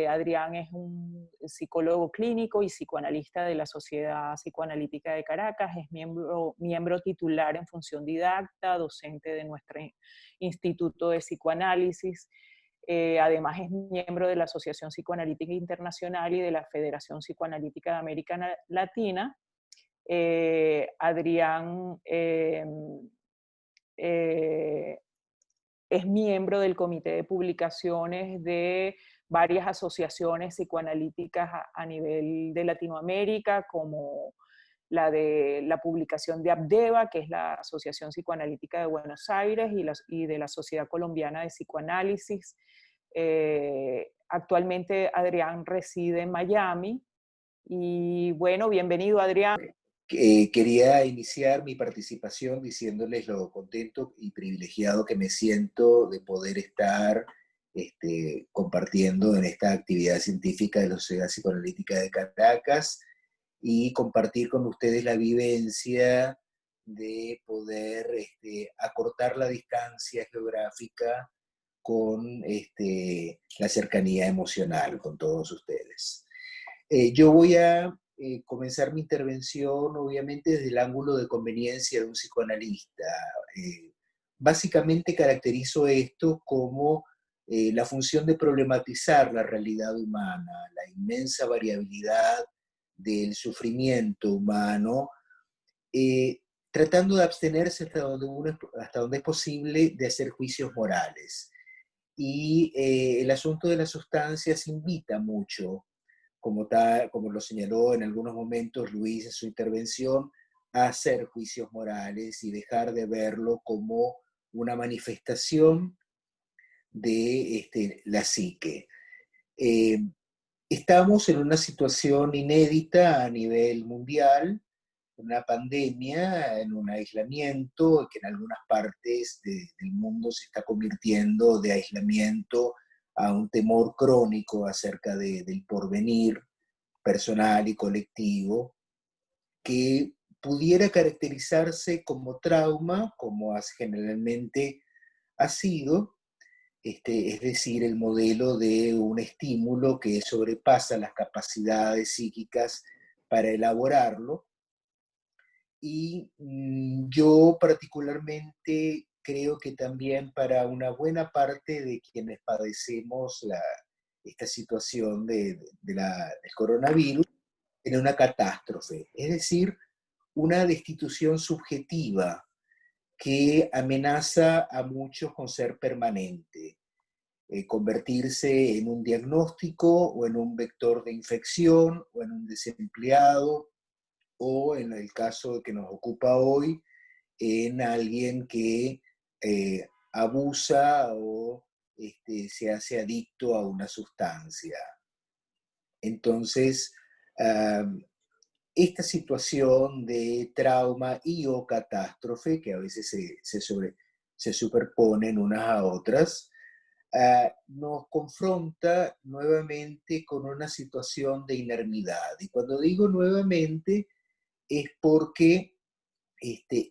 Adrián es un psicólogo clínico y psicoanalista de la Sociedad Psicoanalítica de Caracas, es miembro titular en función didacta, docente de nuestro Instituto de Psicoanálisis. Además es miembro de la Asociación Psicoanalítica Internacional y de la Federación Psicoanalítica de América Latina. Adrián es miembro del comité de publicaciones de varias asociaciones psicoanalíticas a nivel de Latinoamérica, como la de la publicación de ABDEVA, que es la Asociación Psicoanalítica de Buenos Aires, y de la Sociedad Colombiana de Psicoanálisis. Actualmente Adrián reside en Miami. Y bueno, bienvenido, Adrián. Quería iniciar mi participación diciéndoles lo contento y privilegiado que me siento de poder estar compartiendo en esta actividad científica de la Sociedad Psicoanalítica de Caracas y compartir con ustedes la vivencia de poder acortar la distancia geográfica con la cercanía emocional con todos ustedes. Yo voy a comenzar mi intervención, obviamente, desde el ángulo de conveniencia de un psicoanalista. Básicamente caracterizo esto como la función de problematizar la realidad humana, la inmensa variabilidad del sufrimiento humano, tratando de abstenerse hasta donde es posible de hacer juicios morales. Y el asunto de las sustancias invita mucho, como lo señaló en algunos momentos Luis en su intervención, a hacer juicios morales y dejar de verlo como una manifestación de la psique. Estamos en una situación inédita a nivel mundial, una pandemia, en un aislamiento que en algunas partes del mundo se está convirtiendo de aislamiento a un temor crónico acerca del porvenir personal y colectivo, que pudiera caracterizarse como trauma, como generalmente ha sido, es decir, el modelo de un estímulo que sobrepasa las capacidades psíquicas para elaborarlo. Y yo particularmente creo que también para una buena parte de quienes padecemos esta situación del coronavirus, en una catástrofe, es decir, una destitución subjetiva que amenaza a muchos con ser permanente, convertirse en un diagnóstico o en un vector de infección o en un desempleado o en el caso que nos ocupa hoy, en alguien que abusa o se hace adicto a una sustancia. Entonces, esta situación de trauma y o catástrofe, que a veces se superponen unas a otras, nos confronta nuevamente con una situación de inermidad. Y cuando digo nuevamente es porque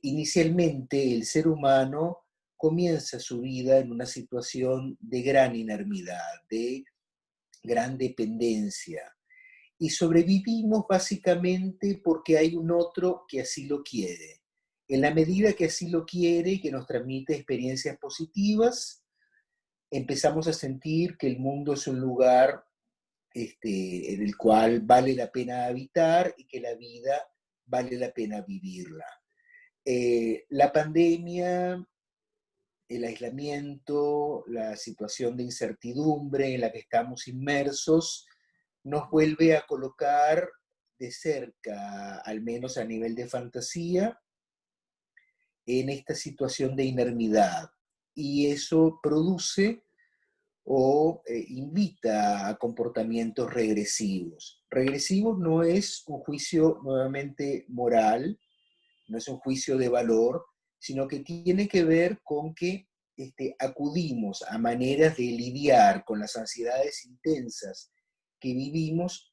inicialmente el ser humano comienza su vida en una situación de gran inermidad, de gran dependencia. Y sobrevivimos básicamente porque hay un otro que así lo quiere. En la medida que así lo quiere y que nos transmite experiencias positivas, empezamos a sentir que el mundo es un lugar en el cual vale la pena habitar y que la vida vale la pena vivirla. La pandemia, el aislamiento, la situación de incertidumbre en la que estamos inmersos, nos vuelve a colocar de cerca, al menos a nivel de fantasía, en esta situación de inermidad. Y eso produce o invita a comportamientos regresivos. Regresivos no es un juicio nuevamente moral, no es un juicio de valor, sino que tiene que ver con que acudimos a maneras de lidiar con las ansiedades intensas que vivimos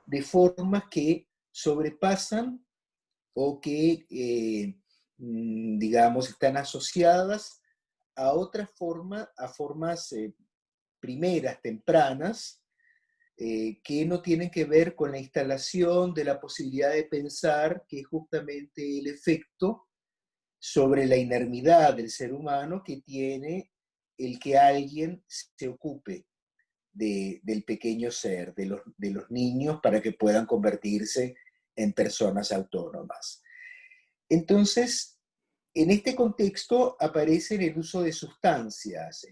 de formas que sobrepasan o que, digamos, están asociadas a otras formas, a formas primeras, tempranas, que no tienen que ver con la instalación de la posibilidad de pensar, que es justamente el efecto sobre la inermidad del ser humano que tiene el que alguien se ocupe del pequeño ser, de los niños, para que puedan convertirse en personas autónomas. Entonces, en este contexto aparece el uso de sustancias.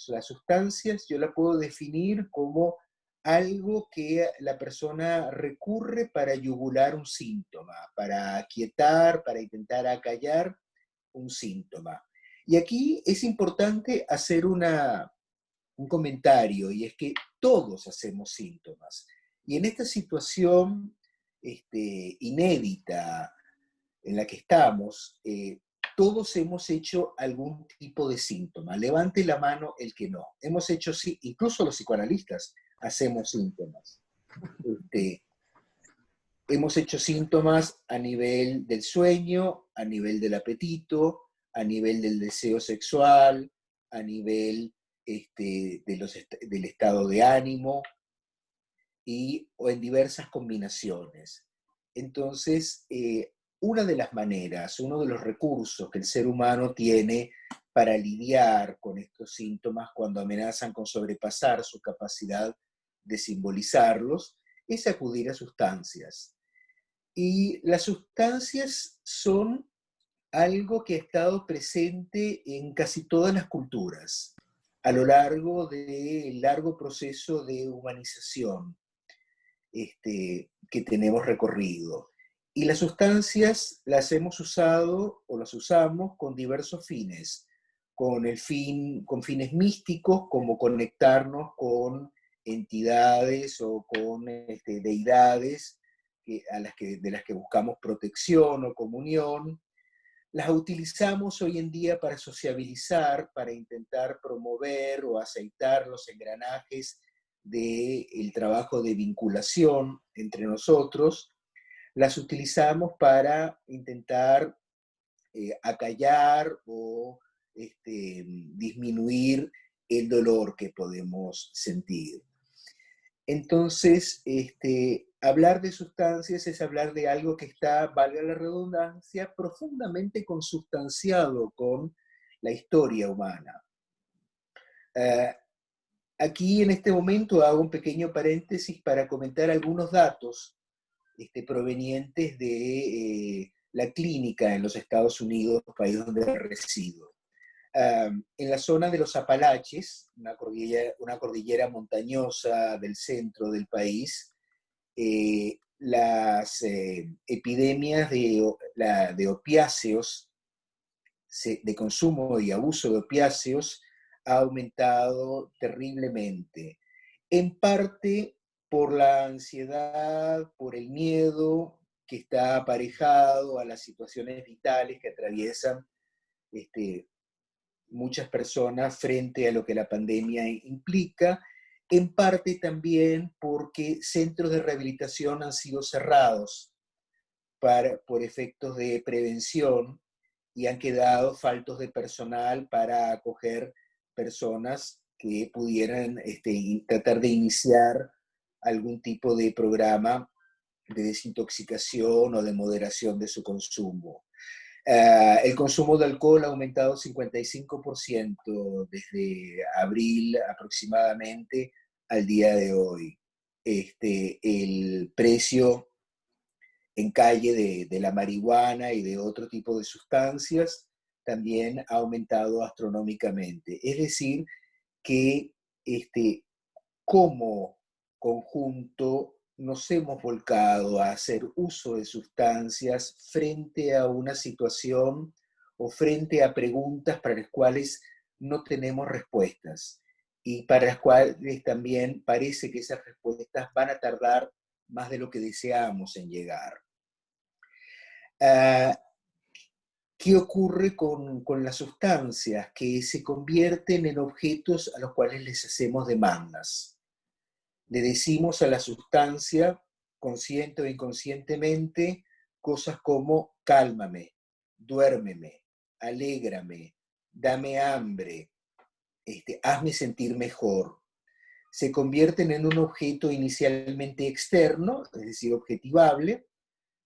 Las sustancias yo la puedo definir como algo que la persona recurre para yugular un síntoma, para aquietar, para intentar acallar un síntoma. Y aquí es importante hacer un comentario, y es que todos hacemos síntomas. Y en esta situación inédita en la que estamos, todos hemos hecho algún tipo de síntoma. Levante la mano el que no. Hemos hecho, sí, incluso los psicoanalistas hacemos síntomas. Hemos hecho síntomas a nivel del sueño, a nivel del apetito, a nivel del deseo sexual, a nivel del estado de ánimo, o en diversas combinaciones. Entonces, una de las maneras, uno de los recursos que el ser humano tiene para lidiar con estos síntomas cuando amenazan con sobrepasar su capacidad de simbolizarlos, es acudir a sustancias. Y las sustancias son algo que ha estado presente en casi todas las culturas a lo largo del largo proceso de humanización que tenemos recorrido. Y las sustancias las hemos usado o las usamos con diversos fines, con fines místicos, como conectarnos con entidades o con deidades de las que buscamos protección o comunión. Las utilizamos hoy en día para sociabilizar, para intentar promover o aceitar los engranajes del trabajo de vinculación entre nosotros. Las utilizamos para intentar acallar o disminuir el dolor que podemos sentir. Entonces, hablar de sustancias es hablar de algo que está, valga la redundancia, profundamente consustanciado con la historia humana. Aquí en este momento hago un pequeño paréntesis para comentar algunos datos provenientes de la clínica en los Estados Unidos, país donde resido. En la zona de los Apalaches, una cordillera montañosa del centro del país, las epidemias de opiáceos, de consumo y abuso de opiáceos, ha aumentado terriblemente. En parte por la ansiedad, por el miedo que está aparejado a las situaciones vitales que atraviesan muchas personas frente a lo que la pandemia implica, en parte también porque centros de rehabilitación han sido cerrados por efectos de prevención y han quedado faltos de personal para acoger personas que pudieran tratar de iniciar algún tipo de programa de desintoxicación o de moderación de su consumo. El consumo de alcohol ha aumentado 55% desde abril aproximadamente al día de hoy. El precio en calle de la marihuana y de otro tipo de sustancias también ha aumentado astronómicamente. Es decir, que como conjunto nos hemos volcado a hacer uso de sustancias frente a una situación o frente a preguntas para las cuales no tenemos respuestas y para las cuales también parece que esas respuestas van a tardar más de lo que deseamos en llegar. ¿Qué ocurre con las sustancias? Que se convierten en objetos a los cuales les hacemos demandas. Le decimos a la sustancia, consciente o inconscientemente, cosas como cálmame, duérmeme, alégrame, dame hambre, hazme sentir mejor. Se convierten en un objeto inicialmente externo, es decir, objetivable,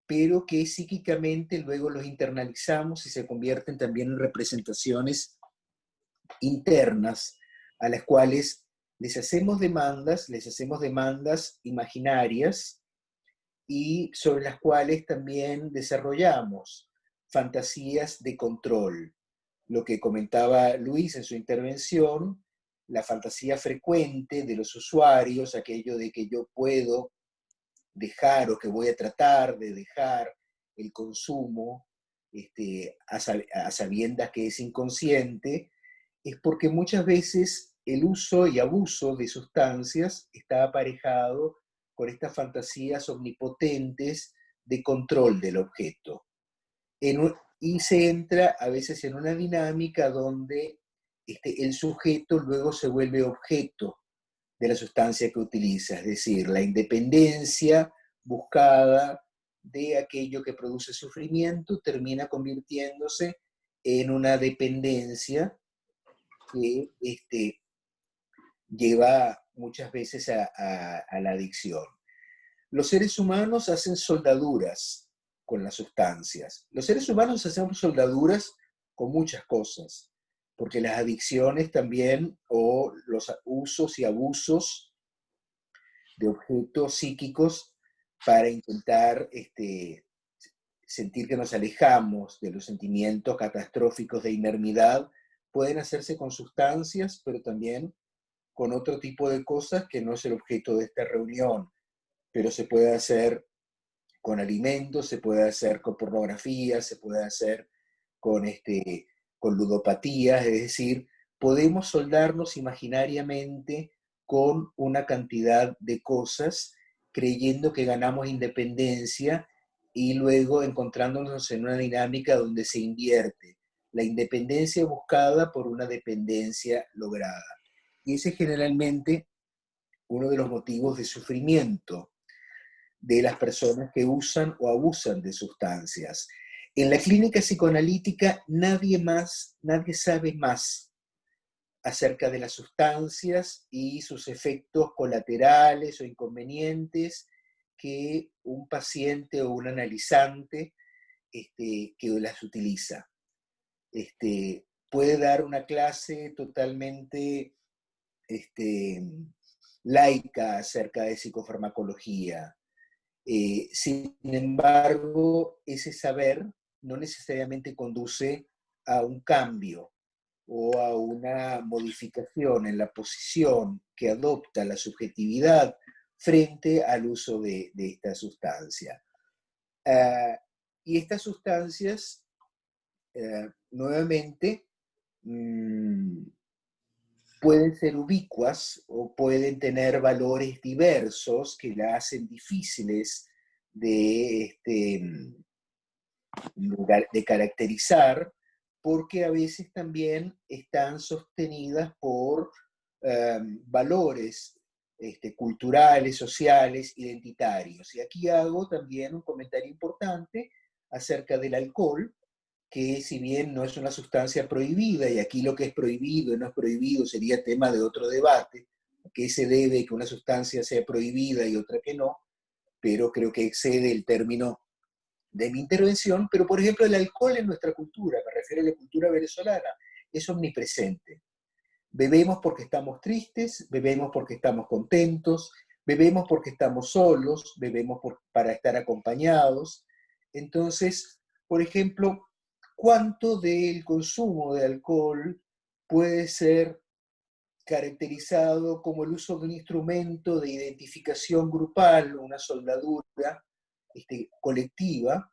pero que psíquicamente luego los internalizamos y se convierten también en representaciones internas a las cuales les hacemos demandas imaginarias y sobre las cuales también desarrollamos fantasías de control. Lo que comentaba Luis en su intervención, la fantasía frecuente de los usuarios, aquello de que yo puedo dejar o que voy a tratar de dejar el consumo a sabiendas que es inconsciente, es porque muchas veces el uso y abuso de sustancias está aparejado con estas fantasías omnipotentes de control del objeto. Y se entra a veces en una dinámica donde el sujeto luego se vuelve objeto de la sustancia que utiliza, es decir, la independencia buscada de aquello que produce sufrimiento termina convirtiéndose en una dependencia que lleva muchas veces a la adicción. Los seres humanos hacen soldaduras con las sustancias. Los seres humanos hacemos soldaduras con muchas cosas, porque las adicciones también, o los usos y abusos de objetos psíquicos para intentar sentir que nos alejamos de los sentimientos catastróficos de inermidad, pueden hacerse con sustancias, pero también con otro tipo de cosas que no es el objeto de esta reunión, pero se puede hacer con alimentos, se puede hacer con pornografía, se puede hacer con ludopatías, es decir, podemos soldarnos imaginariamente con una cantidad de cosas, creyendo que ganamos independencia y luego encontrándonos en una dinámica donde se invierte la independencia buscada por una dependencia lograda. Y ese es generalmente uno de los motivos de sufrimiento de las personas que usan o abusan de sustancias. En la clínica psicoanalítica nadie sabe más acerca de las sustancias y sus efectos colaterales o inconvenientes que un paciente o un analizante que las utiliza. Puede dar una clase totalmente laica acerca de psicofarmacología. Sin embargo, ese saber no necesariamente conduce a un cambio o a una modificación en la posición que adopta la subjetividad frente al uso de esta sustancia. Y estas sustancias, nuevamente, pueden ser ubicuas o pueden tener valores diversos que la hacen difíciles de caracterizar, porque a veces también están sostenidas por valores culturales, sociales, identitarios. Y aquí hago también un comentario importante acerca del alcohol, que si bien no es una sustancia prohibida, y aquí lo que es prohibido y no es prohibido sería tema de otro debate, a qué se debe que una sustancia sea prohibida y otra que no, pero creo que excede el término de mi intervención. Pero por ejemplo el alcohol en nuestra cultura, me refiero a la cultura venezolana, es omnipresente. Bebemos porque estamos tristes, bebemos porque estamos contentos, bebemos porque estamos solos, bebemos para estar acompañados. Entonces, por ejemplo, ¿cuánto del consumo de alcohol puede ser caracterizado como el uso de un instrumento de identificación grupal, una soldadura colectiva,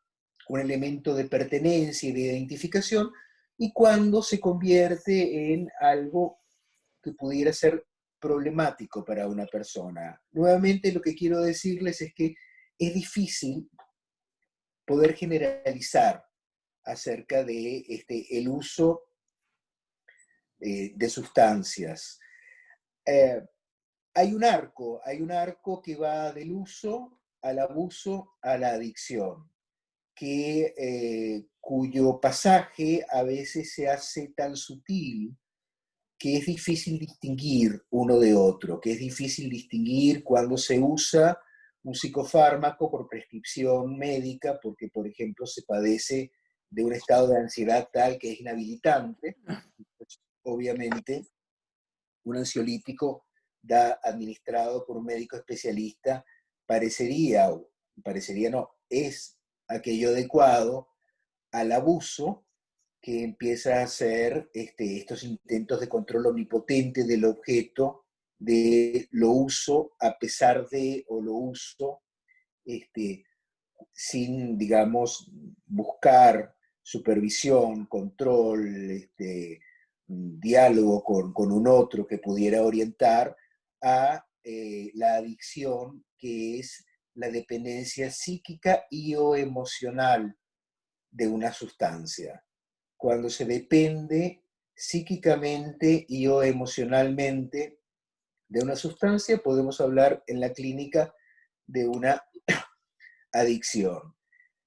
un elemento de pertenencia y de identificación, y cuando se convierte en algo que pudiera ser problemático para una persona? Nuevamente lo que quiero decirles es que es difícil poder generalizar acerca de el uso de sustancias. Hay un arco que va del uso al abuso a la adicción, cuyo pasaje a veces se hace tan sutil que es difícil distinguir uno de otro, que es difícil distinguir cuando se usa un psicofármaco por prescripción médica, porque, por ejemplo, se padece de un estado de ansiedad tal que es inhabilitante. Pues, obviamente, un ansiolítico administrado por un médico especialista es aquello adecuado al abuso, que empieza a hacer estos intentos de control omnipotente del objeto, de lo uso a pesar de, o lo uso sin, digamos, buscar supervisión, control, diálogo con un otro que pudiera orientar a la adicción, que es la dependencia psíquica y o emocional de una sustancia. Cuando se depende psíquicamente y o emocionalmente de una sustancia, podemos hablar en la clínica de una adicción.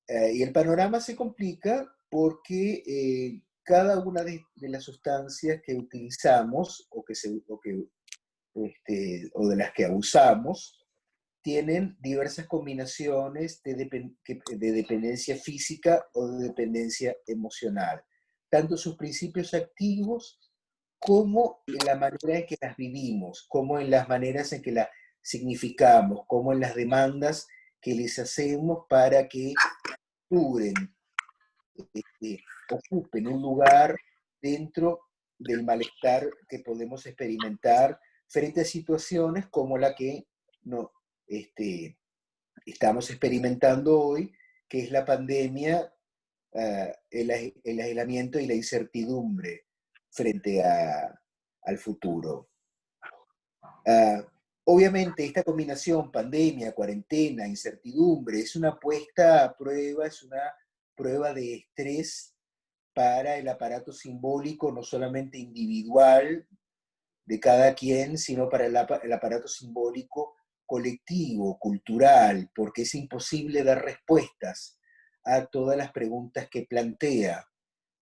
Y el panorama se complica porque cada una de las sustancias que utilizamos o de las que abusamos tienen diversas combinaciones de dependencia física o de dependencia emocional, tanto sus principios activos como en la manera en que las vivimos, como en las maneras en que las significamos, como en las demandas que les hacemos para que ocupen un lugar dentro del malestar que podemos experimentar frente a situaciones como la que no, estamos experimentando hoy, que es la pandemia, el aislamiento y la incertidumbre frente al futuro. Obviamente esta combinación, pandemia, cuarentena, incertidumbre, es una puesta a prueba, es una prueba de estrés para el aparato simbólico, no solamente individual de cada quien, sino para el aparato simbólico colectivo, cultural, porque es imposible dar respuestas a todas las preguntas que plantea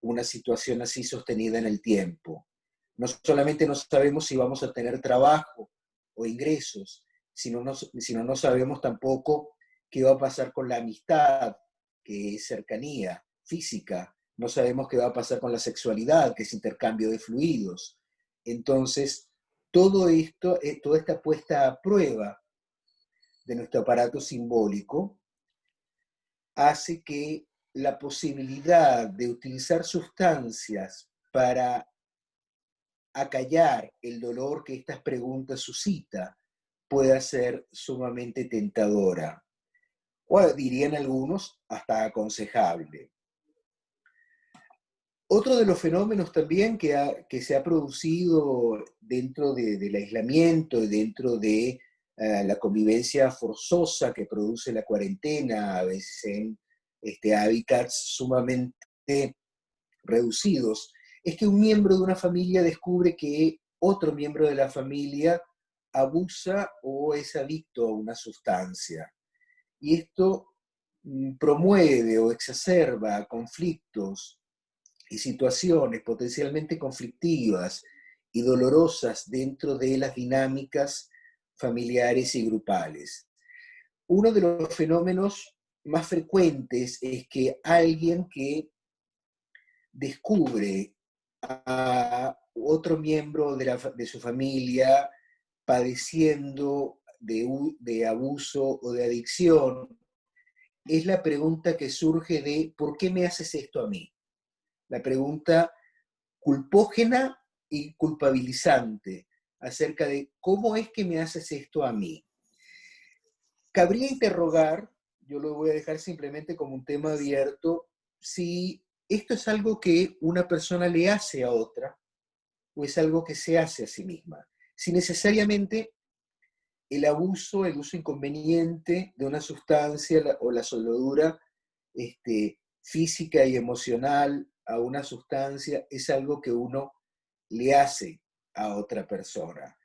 una situación así sostenida en el tiempo. No solamente no sabemos si vamos a tener trabajo o ingresos, sino no sabemos tampoco qué va a pasar con la amistad, que es cercanía física. No sabemos qué va a pasar con la sexualidad, que es intercambio de fluidos. Entonces, todo esto, toda esta puesta a prueba de nuestro aparato simbólico hace que la posibilidad de utilizar sustancias para acallar el dolor que estas preguntas suscita pueda ser sumamente tentadora, o dirían algunos, hasta aconsejable. Otro de los fenómenos también que se ha producido dentro del aislamiento y dentro de la convivencia forzosa que produce la cuarentena, a veces en hábitats sumamente reducidos, es que un miembro de una familia descubre que otro miembro de la familia abusa o es adicto a una sustancia. Y esto promueve o exacerba conflictos y situaciones potencialmente conflictivas y dolorosas dentro de las dinámicas familiares y grupales. Uno de los fenómenos más frecuentes es que alguien que descubre a otro miembro de su familia padeciendo de abuso o de adicción, es la pregunta que surge de ¿por qué me haces esto a mí? La pregunta culpógena y culpabilizante acerca de cómo es que me haces esto a mí. Cabría interrogar, yo lo voy a dejar simplemente como un tema abierto, si esto es algo que una persona le hace a otra o es algo que se hace a sí misma. Si necesariamente el abuso, el uso inconveniente de una sustancia o la soldadura física y emocional a una sustancia es algo que uno le hace a otra persona.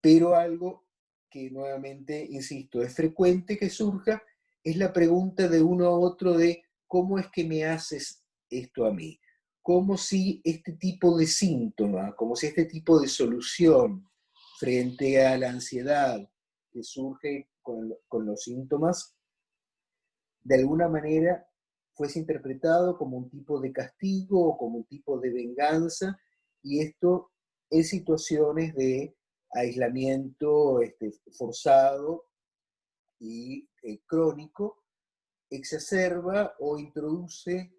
Pero algo que nuevamente, insisto, es frecuente que surja, es la pregunta de uno a otro de ¿cómo es que me haces esto a mí? Como si este tipo de síntoma, como si este tipo de solución frente a la ansiedad que surge con los síntomas, de alguna manera fuese interpretado como un tipo de castigo o como un tipo de venganza, y esto en situaciones de aislamiento forzado y crónico, exacerba o introduce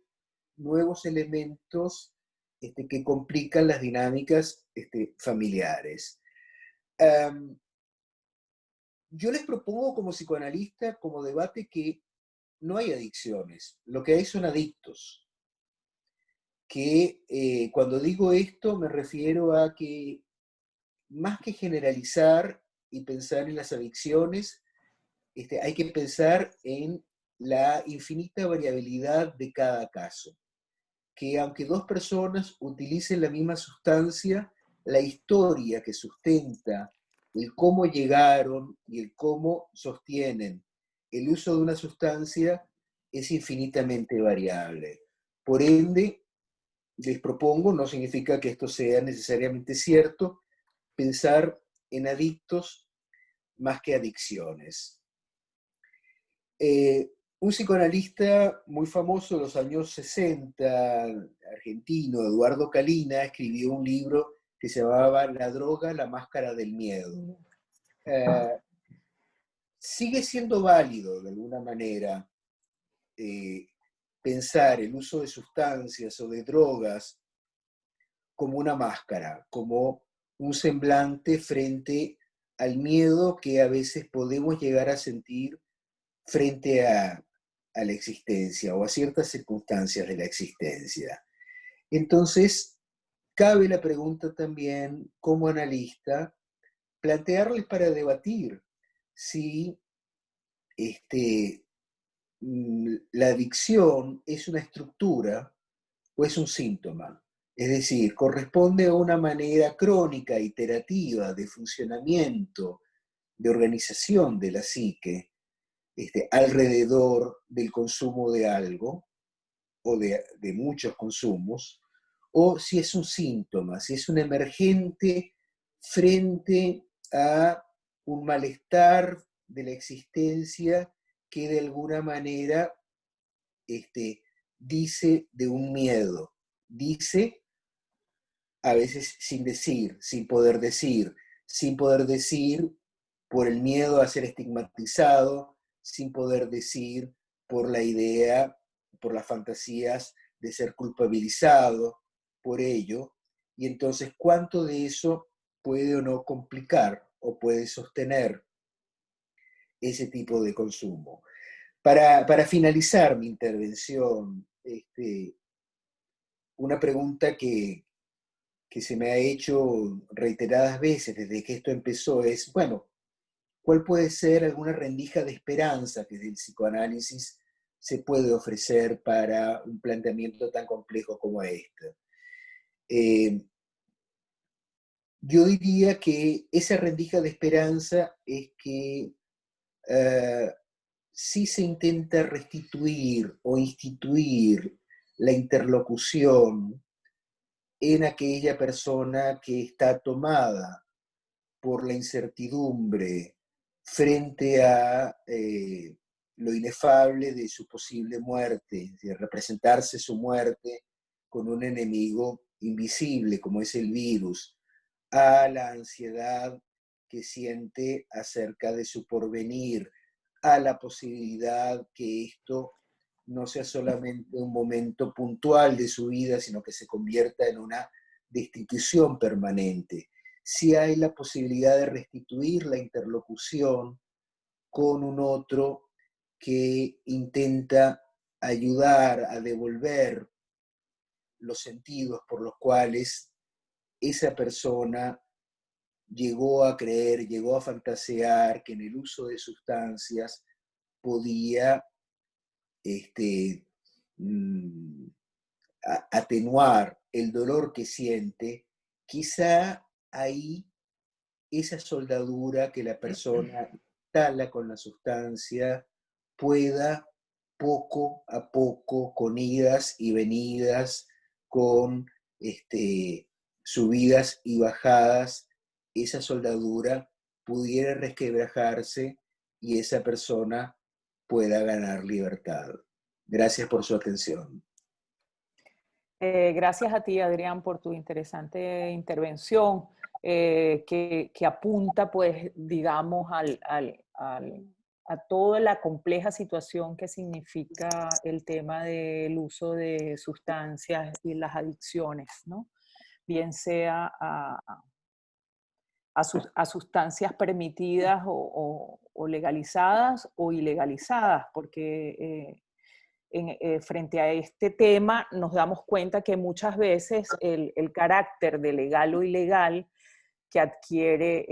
nuevos elementos que complican las dinámicas familiares. Yo les propongo como psicoanalista, como debate, que no hay adicciones, lo que hay son adictos. Que cuando digo esto me refiero a que más que generalizar y pensar en las adicciones, hay que pensar en la infinita variabilidad de cada caso. Que aunque dos personas utilicen la misma sustancia, la historia que sustenta el cómo llegaron y el cómo sostienen el uso de una sustancia es infinitamente variable. Por ende, les propongo, no significa que esto sea necesariamente cierto, pensar en adictos más que adicciones. Un psicoanalista muy famoso de los años 60, argentino, Eduardo Calina, escribió un libro que se llamaba La droga, la máscara del miedo. Sigue siendo válido, de alguna manera, pensar el uso de sustancias o de drogas como una máscara, como un semblante frente al miedo que a veces podemos llegar a sentir frente a la existencia o a ciertas circunstancias de la existencia. Entonces, cabe la pregunta también, como analista, plantearles para debatir si la adicción es una estructura o es un síntoma. Es decir, corresponde a una manera crónica, iterativa, de funcionamiento, de organización de la psique, alrededor del consumo de algo, o de muchos consumos, o si es un síntoma, si es un emergente frente a un malestar de la existencia que de alguna manera dice de un miedo, dice a veces sin decir, sin poder decir por el miedo a ser estigmatizado, sin poder decir por la idea, por las fantasías de ser culpabilizado por ello, y entonces cuánto de eso puede o no complicar o puede sostener ese tipo de consumo. Para finalizar mi intervención, una pregunta que se me ha hecho reiteradas veces desde que esto empezó es, bueno, ¿cuál puede ser alguna rendija de esperanza que desde el psicoanálisis se puede ofrecer para un planteamiento tan complejo como este. Yo diría que esa rendija de esperanza es que si se intenta restituir o instituir la interlocución en aquella persona que está tomada por la incertidumbre frente a lo inefable de su posible muerte, de representarse su muerte con un enemigo invisible como es el virus, a la ansiedad que siente acerca de su porvenir, a la posibilidad que esto no sea solamente un momento puntual de su vida, sino que se convierta en una destitución permanente. Si hay la posibilidad de restituir la interlocución con un otro que intenta ayudar a devolver los sentidos por los cuales esa persona llegó a creer, llegó a fantasear que en el uso de sustancias podía atenuar el dolor que siente, quizá ahí esa soldadura que la persona instala con la sustancia pueda poco a poco, con idas y venidas, con subidas y bajadas, esa soldadura pudiera resquebrajarse y esa persona pueda ganar libertad. Gracias por su atención. Gracias a ti, Adrián, por tu interesante intervención, que apunta, pues, digamos, a toda la compleja situación que significa el tema del uso de sustancias y las adicciones, ¿no? Bien sea a sustancias permitidas o legalizadas o ilegalizadas, porque frente a este tema nos damos cuenta que muchas veces el carácter de legal o ilegal que adquiere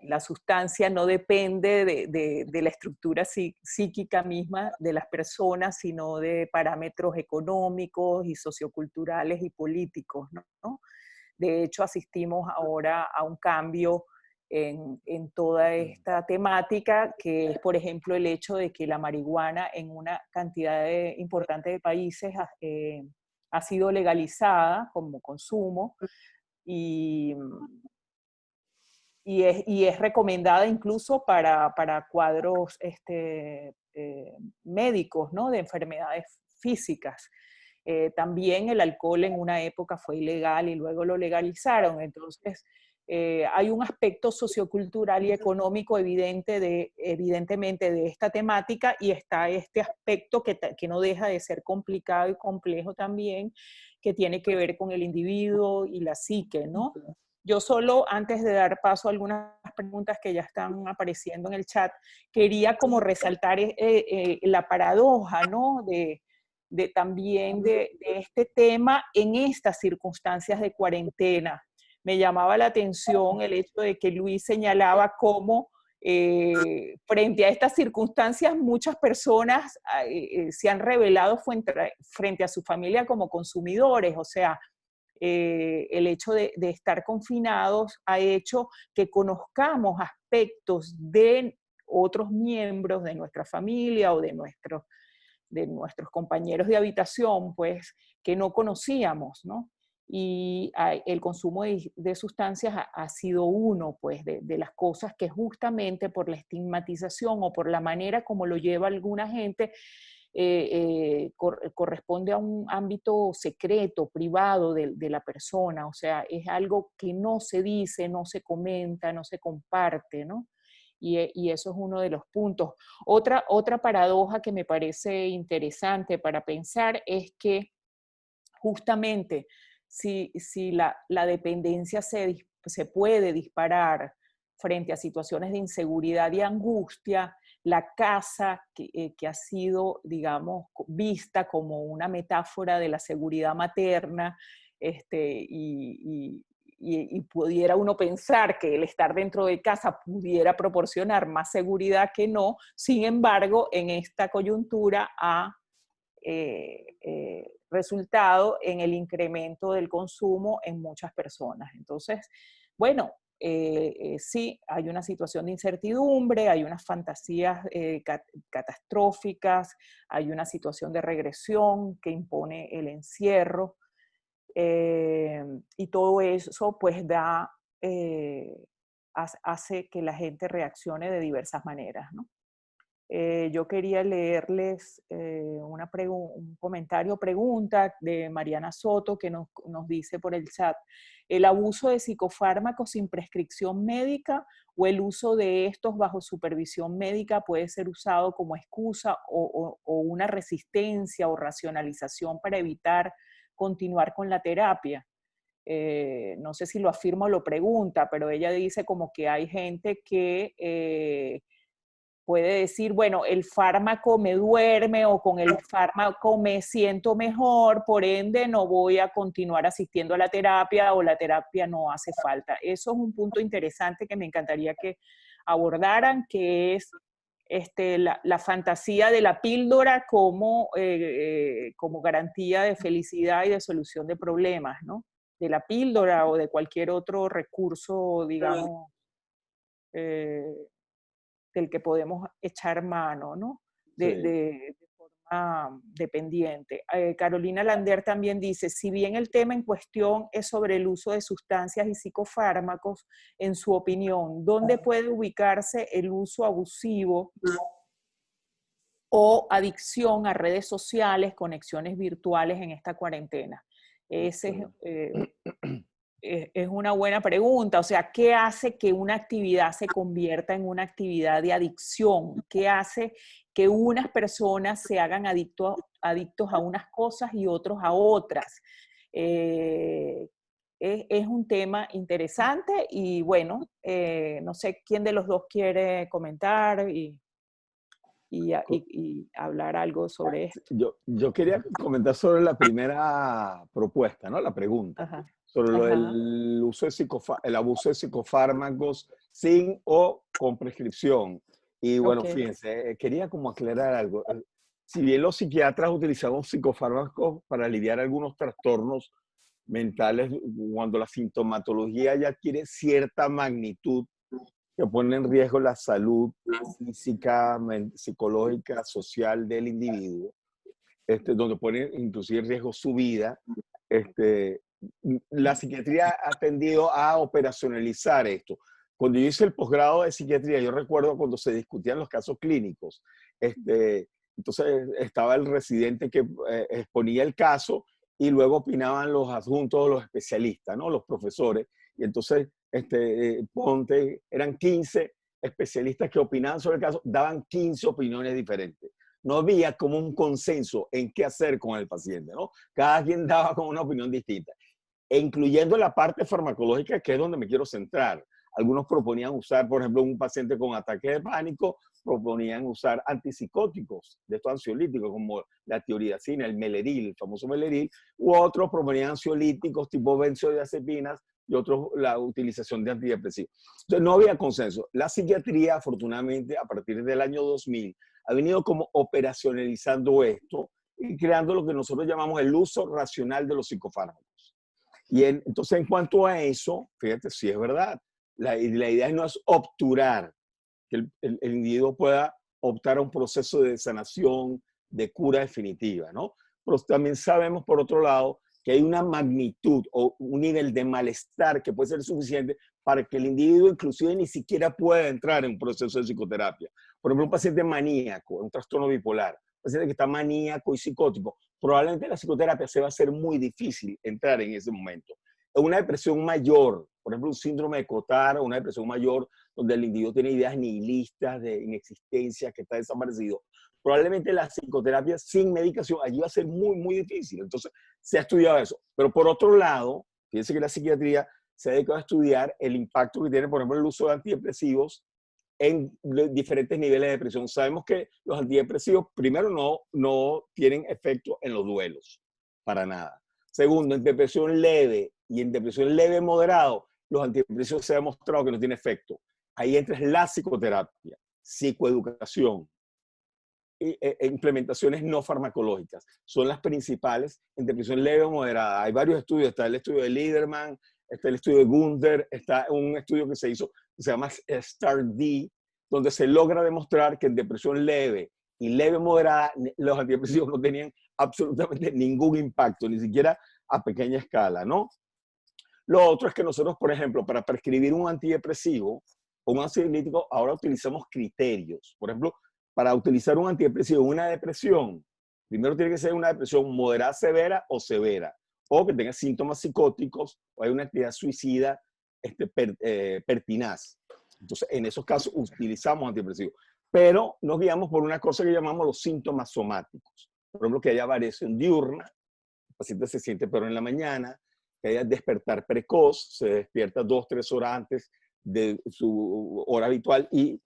la sustancia no depende de la estructura psíquica misma de las personas, sino de parámetros económicos y socioculturales y políticos, ¿no? De hecho, asistimos ahora a un cambio en toda esta temática, que es, por ejemplo, el hecho de que la marihuana en una cantidad importante de países ha sido legalizada como consumo y es recomendada incluso para cuadros médicos, ¿no? De enfermedades físicas. También el alcohol en una época fue ilegal y luego lo legalizaron. Entonces, hay un aspecto sociocultural y económico evidentemente de esta temática, y está este aspecto que no deja de ser complicado y complejo también, que tiene que ver con el individuo y la psique, ¿no? Yo solo, antes de dar paso a algunas preguntas que ya están apareciendo en el chat, quería como resaltar la paradoja, ¿no? También de este tema en estas circunstancias de cuarentena. Me llamaba la atención el hecho de que Luis señalaba cómo frente a estas circunstancias muchas personas se han revelado frente a su familia como consumidores, o sea, el hecho de estar confinados ha hecho que conozcamos aspectos de otros miembros de nuestra familia o de nuestros compañeros de habitación, pues, que no conocíamos, ¿no? Y el consumo de sustancias ha sido uno, pues, de las cosas que justamente por la estigmatización o por la manera como lo lleva alguna gente, corresponde a un ámbito secreto, privado de la persona, o sea, es algo que no se dice, no se comenta, no se comparte, ¿no? Y eso es uno de los puntos. Otra paradoja que me parece interesante para pensar es que justamente si la dependencia se puede disparar frente a situaciones de inseguridad y angustia, la casa que ha sido, digamos, vista como una metáfora de la seguridad materna, y y pudiera uno pensar que el estar dentro de casa pudiera proporcionar más seguridad que no. Sin embargo, en esta coyuntura ha resultado en el incremento del consumo en muchas personas. Entonces, bueno, sí, hay una situación de incertidumbre, hay unas fantasías catastróficas, hay una situación de regresión que impone el encierro, y todo eso pues hace que la gente reaccione de diversas maneras, ¿no? Yo quería leerles un comentario, pregunta de Mariana Soto, que nos dice por el chat: ¿el abuso de psicofármacos sin prescripción médica o el uso de estos bajo supervisión médica puede ser usado como excusa o una resistencia o racionalización para evitar continuar con la terapia? No sé si lo afirma o lo pregunta, pero ella dice como que hay gente que puede decir, bueno, el fármaco me duerme o con el fármaco me siento mejor, por ende no voy a continuar asistiendo a la terapia o la terapia no hace falta. Eso es un punto interesante que me encantaría que abordaran, que es la fantasía de la píldora como garantía de felicidad y de solución de problemas, ¿no? De la píldora o de cualquier otro recurso, digamos, del que podemos echar mano, ¿no? De forma dependiente. Carolina Lander también dice, si bien el tema en cuestión es sobre el uso de sustancias y psicofármacos, en su opinión, ¿dónde puede ubicarse el uso abusivo o adicción a redes sociales, conexiones virtuales en esta cuarentena? Ese es una buena pregunta. O sea, ¿qué hace que una actividad se convierta en una actividad de adicción? ¿Qué hace que unas personas se hagan adictos a unas cosas y otros a otras? Es un tema interesante y bueno, no sé quién de los dos quiere comentar y hablar algo sobre esto. Yo quería comentar sobre la primera propuesta, ¿no? La pregunta. Ajá. Sobre Ajá. el uso de el abuso de psicofármacos sin o con prescripción. Y bueno, Okay. fíjense, quería como aclarar algo. Si bien los psiquiatras utilizamos psicofármacos para aliviar algunos trastornos mentales, cuando la sintomatología ya adquiere cierta magnitud que pone en riesgo la salud física, psicológica, social del individuo, donde pone inclusive en riesgo su vida, la psiquiatría ha tendido a operacionalizar esto. Cuando yo hice el posgrado de psiquiatría, yo recuerdo cuando se discutían los casos clínicos, entonces estaba el residente que exponía el caso y luego opinaban los adjuntos, los especialistas, ¿no? Los profesores. Y entonces, eran 15 especialistas que opinaban sobre el caso, daban 15 opiniones diferentes. No había como un consenso en qué hacer con el paciente, ¿no? Cada quien daba como una opinión distinta, e incluyendo la parte farmacológica, que es donde me quiero centrar. Algunos proponían usar, por ejemplo, un paciente con ataque de pánico, proponían usar antipsicóticos, de estos ansiolíticos, como la tioridazina, el meleril, el famoso meleril, u otros proponían ansiolíticos tipo benzodiazepinas y otros la utilización de antidepresivos. Entonces no había consenso. La psiquiatría, afortunadamente, a partir del año 2000, ha venido como operacionalizando esto y creando lo que nosotros llamamos el uso racional de los psicofármacos. Y entonces, en cuanto a eso, fíjate, sí es verdad. La idea no es obturar, que el individuo pueda optar a un proceso de sanación, de cura definitiva, ¿no? Pero también sabemos, por otro lado, que hay una magnitud o un nivel de malestar que puede ser suficiente para que el individuo inclusive ni siquiera pueda entrar en un proceso de psicoterapia. Por ejemplo, un paciente maníaco, un trastorno bipolar, un paciente que está maníaco y psicótico, probablemente la psicoterapia se va a hacer muy difícil entrar en ese momento. Una depresión mayor, por ejemplo, un síndrome de Cotard o una depresión mayor donde el individuo tiene ideas nihilistas de inexistencia, que está desaparecido, probablemente la psicoterapia sin medicación allí va a ser muy, muy difícil. Entonces, se ha estudiado eso. Pero por otro lado, fíjense que la psiquiatría se ha dedicado a estudiar el impacto que tiene, por ejemplo, el uso de antidepresivos en diferentes niveles de depresión. Sabemos que los antidepresivos, primero, no tienen efecto en los duelos, para nada. Segundo, en depresión leve Y en depresión leve moderado, los antidepresivos se ha demostrado que no tiene efecto. Ahí entra la psicoterapia, psicoeducación, implementaciones no farmacológicas. Son las principales en depresión leve o moderada. Hay varios estudios, está el estudio de Liederman, está el estudio de Gunther, está un estudio que se hizo, que se llama STAR-D, donde se logra demostrar que en depresión leve y leve moderada los antidepresivos no tenían absolutamente ningún impacto, ni siquiera a pequeña escala, ¿no? Lo otro es que nosotros, por ejemplo, para prescribir un antidepresivo o un ansiolítico, ahora utilizamos criterios. Por ejemplo, para utilizar un antidepresivo en una depresión, primero tiene que ser una depresión moderada, severa, o que tenga síntomas psicóticos, o hay una actividad suicida pertinaz. Entonces, en esos casos utilizamos antidepresivos. Pero nos guiamos por una cosa que llamamos los síntomas somáticos. Por ejemplo, que haya variación diurna, el paciente se siente peor en la mañana, que haya despertar precoz, se despierta 2-3 horas antes de su hora habitual y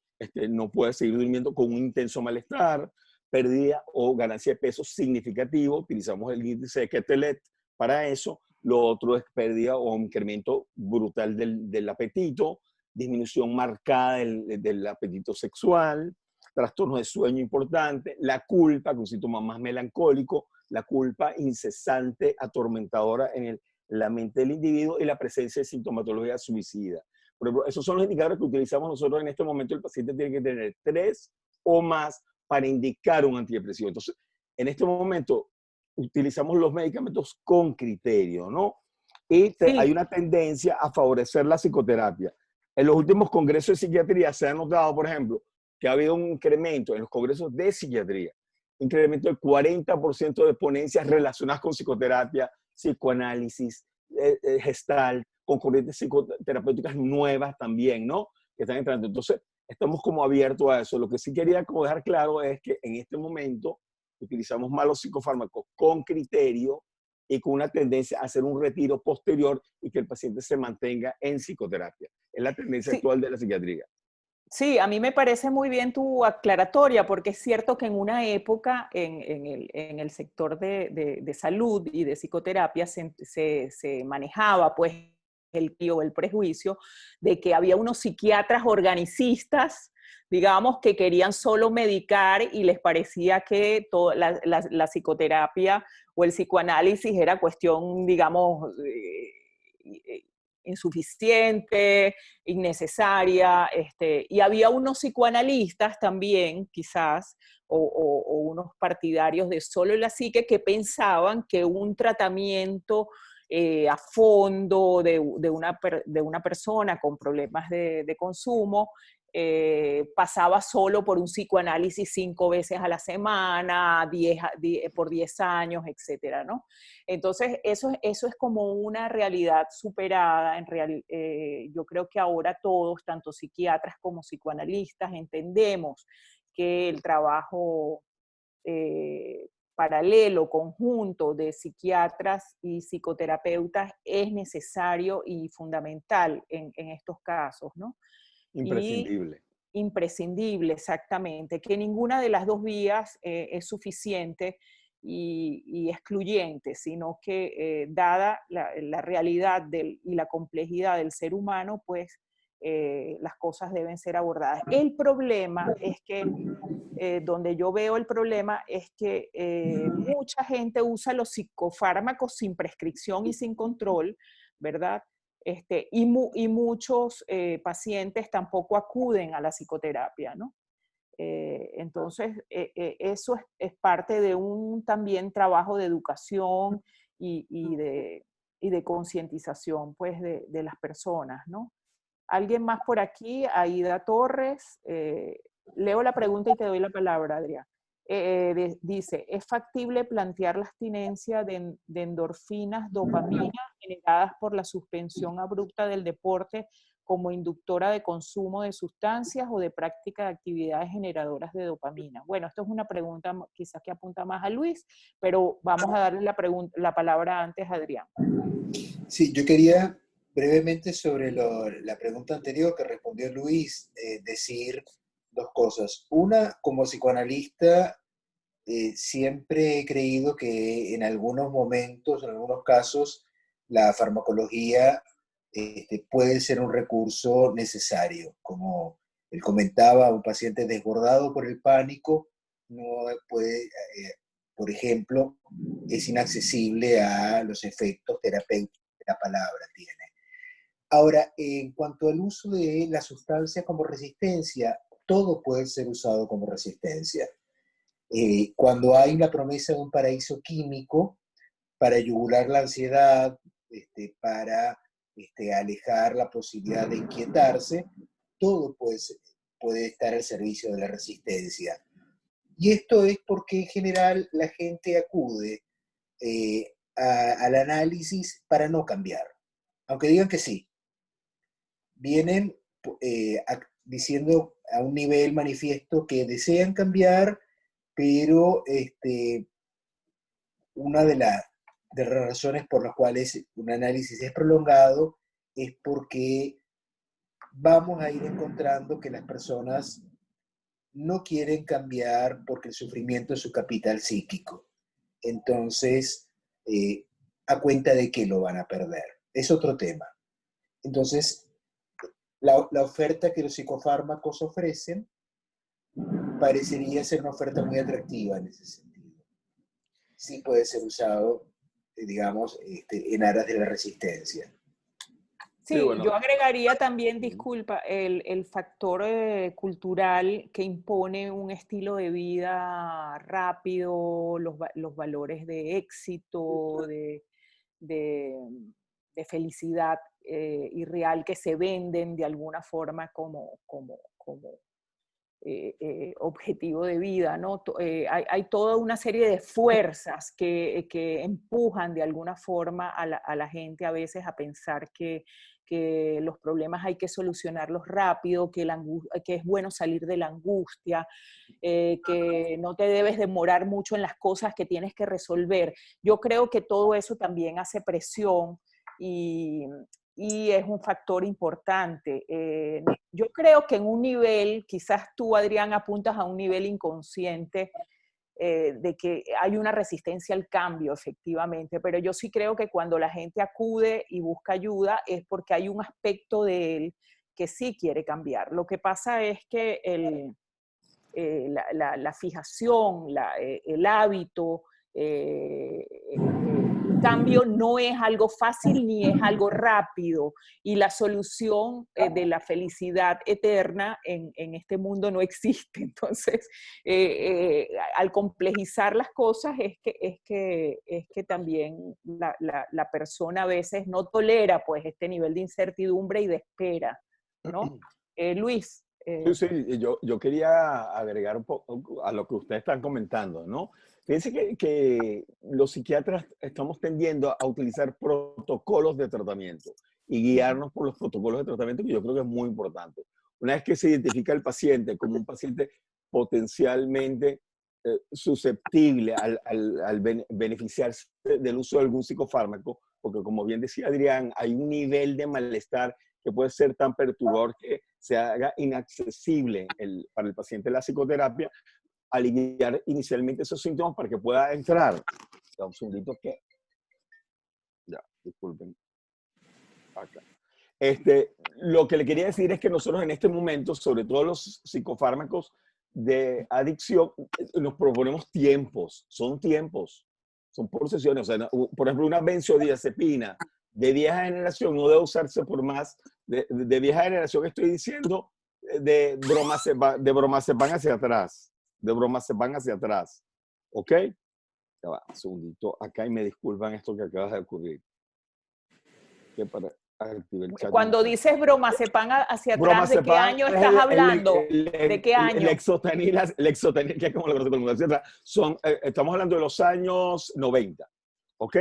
no puede seguir durmiendo con un intenso malestar, pérdida o ganancia de peso significativo. Utilizamos el índice de Quetelet para eso. Lo otro es pérdida o incremento brutal del apetito, disminución marcada del apetito sexual, trastornos de sueño importante, la culpa, que es un síntoma más melancólico, la culpa incesante, atormentadora en la mente del individuo y la presencia de sintomatología suicida. Por ejemplo, esos son los indicadores que utilizamos nosotros en este momento. El paciente tiene que tener 3 o más para indicar un antidepresivo. Entonces, en este momento utilizamos los medicamentos con criterio, ¿no? Y hay una tendencia a favorecer la psicoterapia. En los últimos congresos de psiquiatría se ha notado, por ejemplo, que ha habido un incremento en los congresos de psiquiatría, incremento del 40% de ponencias relacionadas con psicoterapia, psicoanálisis, gestalt, con corrientes psicoterapéuticas nuevas también, ¿no? Que están entrando. Entonces, estamos como abiertos a eso. Lo que sí quería como dejar claro es que en este momento utilizamos más los psicofármacos con criterio y con una tendencia a hacer un retiro posterior y que el paciente se mantenga en psicoterapia. Es la tendencia actual de la psiquiatría. Sí, a mí me parece muy bien tu aclaratoria, porque es cierto que en una época en el sector de salud y de psicoterapia se manejaba pues el prejuicio de que había unos psiquiatras organicistas, digamos, que querían solo medicar y les parecía que toda la psicoterapia o el psicoanálisis era cuestión, digamos, insuficiente, innecesaria, y había unos psicoanalistas también, quizás, o unos partidarios de solo la psique que pensaban que un tratamiento a fondo de una persona con problemas de consumo pasaba solo por un psicoanálisis 5 veces a la semana, por 10 años, etcétera, ¿no? Entonces, eso es como una realidad superada. Yo creo que ahora todos, tanto psiquiatras como psicoanalistas, entendemos que el trabajo paralelo, conjunto de psiquiatras y psicoterapeutas es necesario y fundamental en estos casos, ¿no? Imprescindible. Y imprescindible, exactamente, que ninguna de las dos vías es suficiente y excluyente, sino que dada la realidad y la complejidad del ser humano, pues las cosas deben ser abordadas. El problema es que, donde yo veo el problema es que mucha gente usa los psicofármacos sin prescripción y sin control, ¿verdad? Y muchos pacientes tampoco acuden a la psicoterapia, ¿no? Entonces, eso es parte de un también trabajo de educación y de concientización, pues, de las personas, ¿no? ¿Alguien más por aquí? Aida Torres. Leo la pregunta y te doy la palabra, Adrián. Dice, ¿es factible plantear la abstinencia de endorfinas, dopamina, generadas por la suspensión abrupta del deporte como inductora de consumo de sustancias o de práctica de actividades generadoras de dopamina? Bueno, esto es una pregunta quizás que apunta más a Luis, pero vamos a darle la palabra antes a Adrián. Sí, yo quería brevemente sobre la pregunta anterior que respondió Luis, decir 2 cosas. Una, como psicoanalista, siempre he creído que en algunos momentos, en algunos casos, la farmacología puede ser un recurso necesario. Como él comentaba, un paciente desbordado por el pánico no puede, por ejemplo, es inaccesible a los efectos terapéuticos que la palabra tiene. Ahora, en cuanto al uso de la sustancia como resistencia, todo puede ser usado como resistencia. Cuando hay la promesa de un paraíso químico para yugular la ansiedad, para alejar la posibilidad de inquietarse, todo puede estar al servicio de la resistencia. Y esto es porque en general la gente acude al análisis para no cambiar, aunque digan que sí. Vienen diciendo a un nivel manifiesto que desean cambiar, pero una de las razones por las cuales un análisis es prolongado es porque vamos a ir encontrando que las personas no quieren cambiar porque el sufrimiento es su capital psíquico. Entonces, a cuenta de que lo van a perder. Es otro tema. Entonces, la oferta que los psicofármacos ofrecen parecería ser una oferta muy atractiva en ese sentido. Sí puede ser usado, digamos, en aras de la resistencia. Sí, bueno, yo agregaría también, disculpa, el factor cultural que impone un estilo de vida rápido, los valores de éxito, de felicidad irreal que se venden de alguna forma como objetivo de vida, ¿no? Hay toda una serie de fuerzas que empujan de alguna forma a la gente a veces a pensar que los problemas hay que solucionarlos rápido, que es bueno salir de la angustia, que no te debes demorar mucho en las cosas que tienes que resolver. Yo creo que todo eso también hace presión y es un factor importante. Yo creo que en un nivel, quizás tú, Adrián, apuntas a un nivel inconsciente de que hay una resistencia al cambio, efectivamente, pero yo sí creo que cuando la gente acude y busca ayuda es porque hay un aspecto de él que sí quiere cambiar. Lo que pasa es que la fijación, el hábito, el cambio no es algo fácil ni es algo rápido, y la solución de la felicidad eterna en este mundo no existe. Entonces, al complejizar las cosas es que también la persona a veces no tolera pues este nivel de incertidumbre y de espera, ¿no? Luis. Sí, yo quería agregar un poco a lo que ustedes están comentando, ¿no? Fíjense que los psiquiatras estamos tendiendo a utilizar protocolos de tratamiento y guiarnos por los protocolos de tratamiento, que yo creo que es muy importante. Una vez que se identifica el paciente como un paciente potencialmente susceptible al beneficiarse del uso de algún psicofármaco, porque como bien decía Adrián, hay un nivel de malestar que puede ser tan perturbador que se haga inaccesible para el paciente la psicoterapia, aliviar inicialmente esos síntomas para que pueda entrar. Ya, un segundito que... Ya, disculpen. Acá. Lo que le quería decir es que nosotros en este momento, sobre todo los psicofármacos de adicción, nos proponemos tiempos, son por sesiones. O sea, por ejemplo, una benzodiazepina de vieja generación no debe usarse por más de vieja generación. Estoy diciendo de bromazepam hacia atrás, ¿ok? Ya va, un segundito acá y me disculpan esto que acaba de ocurrir. Que para activar el chat. Cuando dices bromazepam hacia atrás, ¿de qué año estás hablando? ¿De qué año? El Lexotanil, que es como lo conoce todo el mundo, etc. Estamos hablando de los años 90, ¿ok?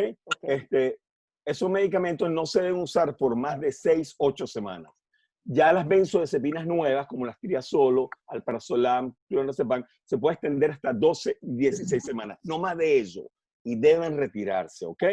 Esos medicamentos no se deben usar por más de 6-8 semanas. Ya las benzodiazepinas nuevas, como las triazolo, alprazolam, clonazepam, se puede extender hasta 12-16 semanas, no más de ello, y deben retirarse, ¿ok?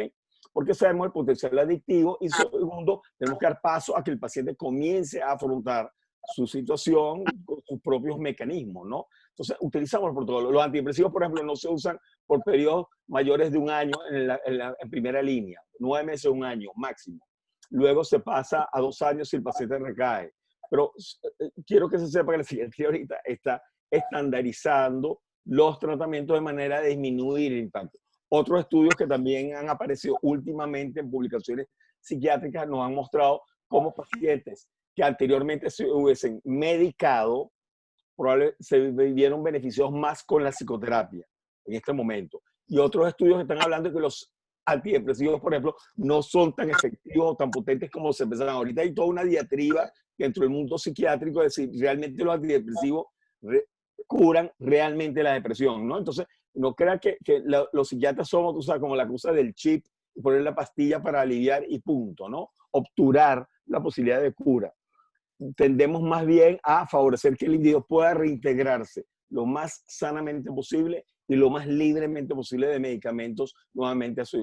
Porque sabemos el potencial adictivo, y segundo, tenemos que dar paso a que el paciente comience a afrontar su situación con sus propios mecanismos, ¿no? Entonces, utilizamos el protocolo. Los antidepresivos, por ejemplo, no se usan por periodos mayores de un año en primera línea, 9 meses, un año máximo. Luego se pasa a 2 años si el paciente recae. Pero quiero que se sepa que la Psiquiatría ahorita está estandarizando los tratamientos de manera de disminuir el impacto. Otros estudios que también han aparecido últimamente en publicaciones psiquiátricas nos han mostrado cómo pacientes que anteriormente se hubiesen medicado probablemente se vivieron beneficios más con la psicoterapia en este momento. Y otros estudios están hablando de que los antidepresivos, por ejemplo, no son tan efectivos o tan potentes como se pensaban. Ahorita hay toda una diatriba dentro del mundo psiquiátrico de decir realmente los antidepresivos curan realmente la depresión, ¿no? Entonces, no crean que los psiquiatras somos, tú sabes, como la cosa del chip, poner la pastilla para aliviar y punto, ¿no? Obturar la posibilidad de cura. Tendemos más bien a favorecer que el individuo pueda reintegrarse lo más sanamente posible y lo más libremente posible de medicamentos nuevamente a su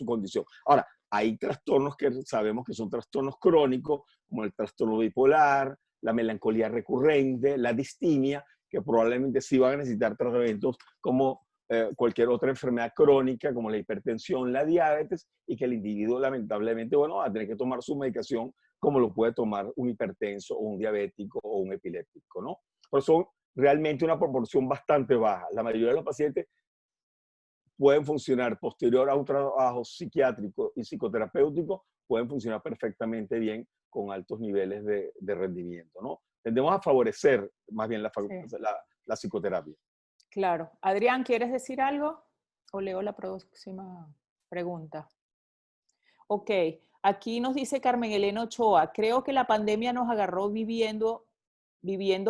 condición. Ahora, hay trastornos que sabemos que son trastornos crónicos, como el trastorno bipolar, la melancolía recurrente, la distimia, que probablemente sí van a necesitar tratamientos como cualquier otra enfermedad crónica, como la hipertensión, la diabetes, y que el individuo lamentablemente, bueno, va a tener que tomar su medicación como lo puede tomar un hipertenso o un diabético o un epiléptico, ¿no? Pero son realmente una proporción bastante baja. La mayoría de los pacientes pueden funcionar posterior a un trabajo psiquiátrico y psicoterapéutico, pueden funcionar perfectamente bien con altos niveles de rendimiento, ¿no? Tendemos a favorecer más bien la psicoterapia. Claro. Adrián, ¿quieres decir algo? ¿O leo la próxima pregunta? Ok, aquí nos dice Carmen Elena Ochoa, creo que la pandemia nos agarró viviendo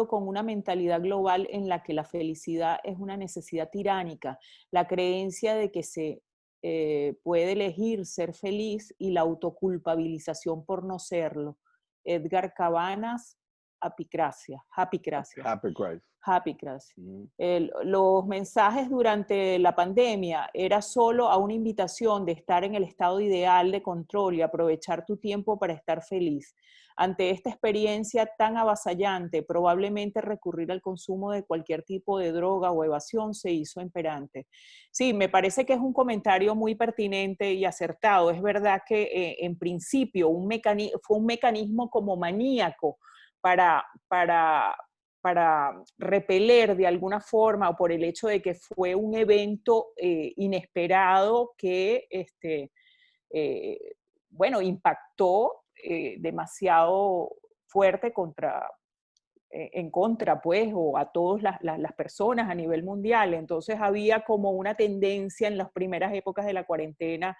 con una mentalidad global en la que la felicidad es una necesidad tiránica, la creencia de que se puede elegir ser feliz y la autoculpabilización por no serlo. Edgar Cabanas, Apicracia. Los mensajes durante la pandemia era solo a una invitación de estar en el estado ideal de control y aprovechar tu tiempo para estar feliz. Ante esta experiencia tan avasallante, probablemente recurrir al consumo de cualquier tipo de droga o evasión se hizo imperante. Sí, me parece que es un comentario muy pertinente y acertado. Es verdad que en principio fue un mecanismo como maníaco para repeler de alguna forma o por el hecho de que fue un evento inesperado que bueno, impactó demasiado fuerte en contra, pues, o a todas las personas a nivel mundial. Entonces había como una tendencia en las primeras épocas de la cuarentena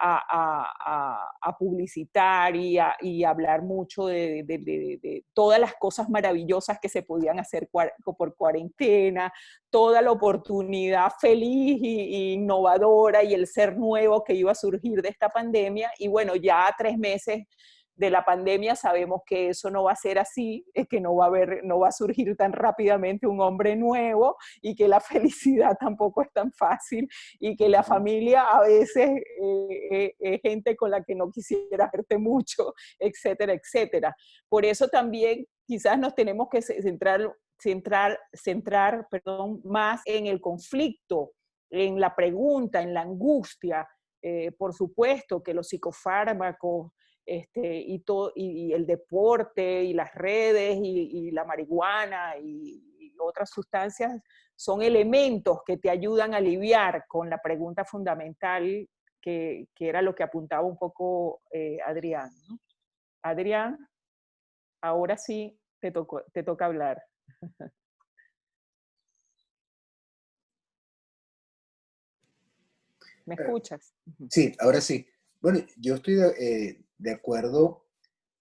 a publicitar y hablar mucho de todas las cosas maravillosas que se podían hacer por cuarentena, toda la oportunidad feliz e innovadora y el ser nuevo que iba a surgir de esta pandemia. Y bueno, ya a 3 meses de la pandemia sabemos que eso no va a ser así, que no va a surgir tan rápidamente un hombre nuevo y que la felicidad tampoco es tan fácil y que la familia a veces es gente con la que no quisiera verte mucho, etcétera, etcétera. Por eso también quizás nos tenemos que centrar más en el conflicto, en la pregunta, en la angustia. Por supuesto que los psicofármacos, y el deporte y las redes y la marihuana y otras sustancias son elementos que te ayudan a lidiar con la pregunta fundamental que era lo que apuntaba un poco Adrián, ¿no? Adrián, ahora sí te toca hablar. ¿Me escuchas? Sí, ahora sí. Bueno, yo estoy de acuerdo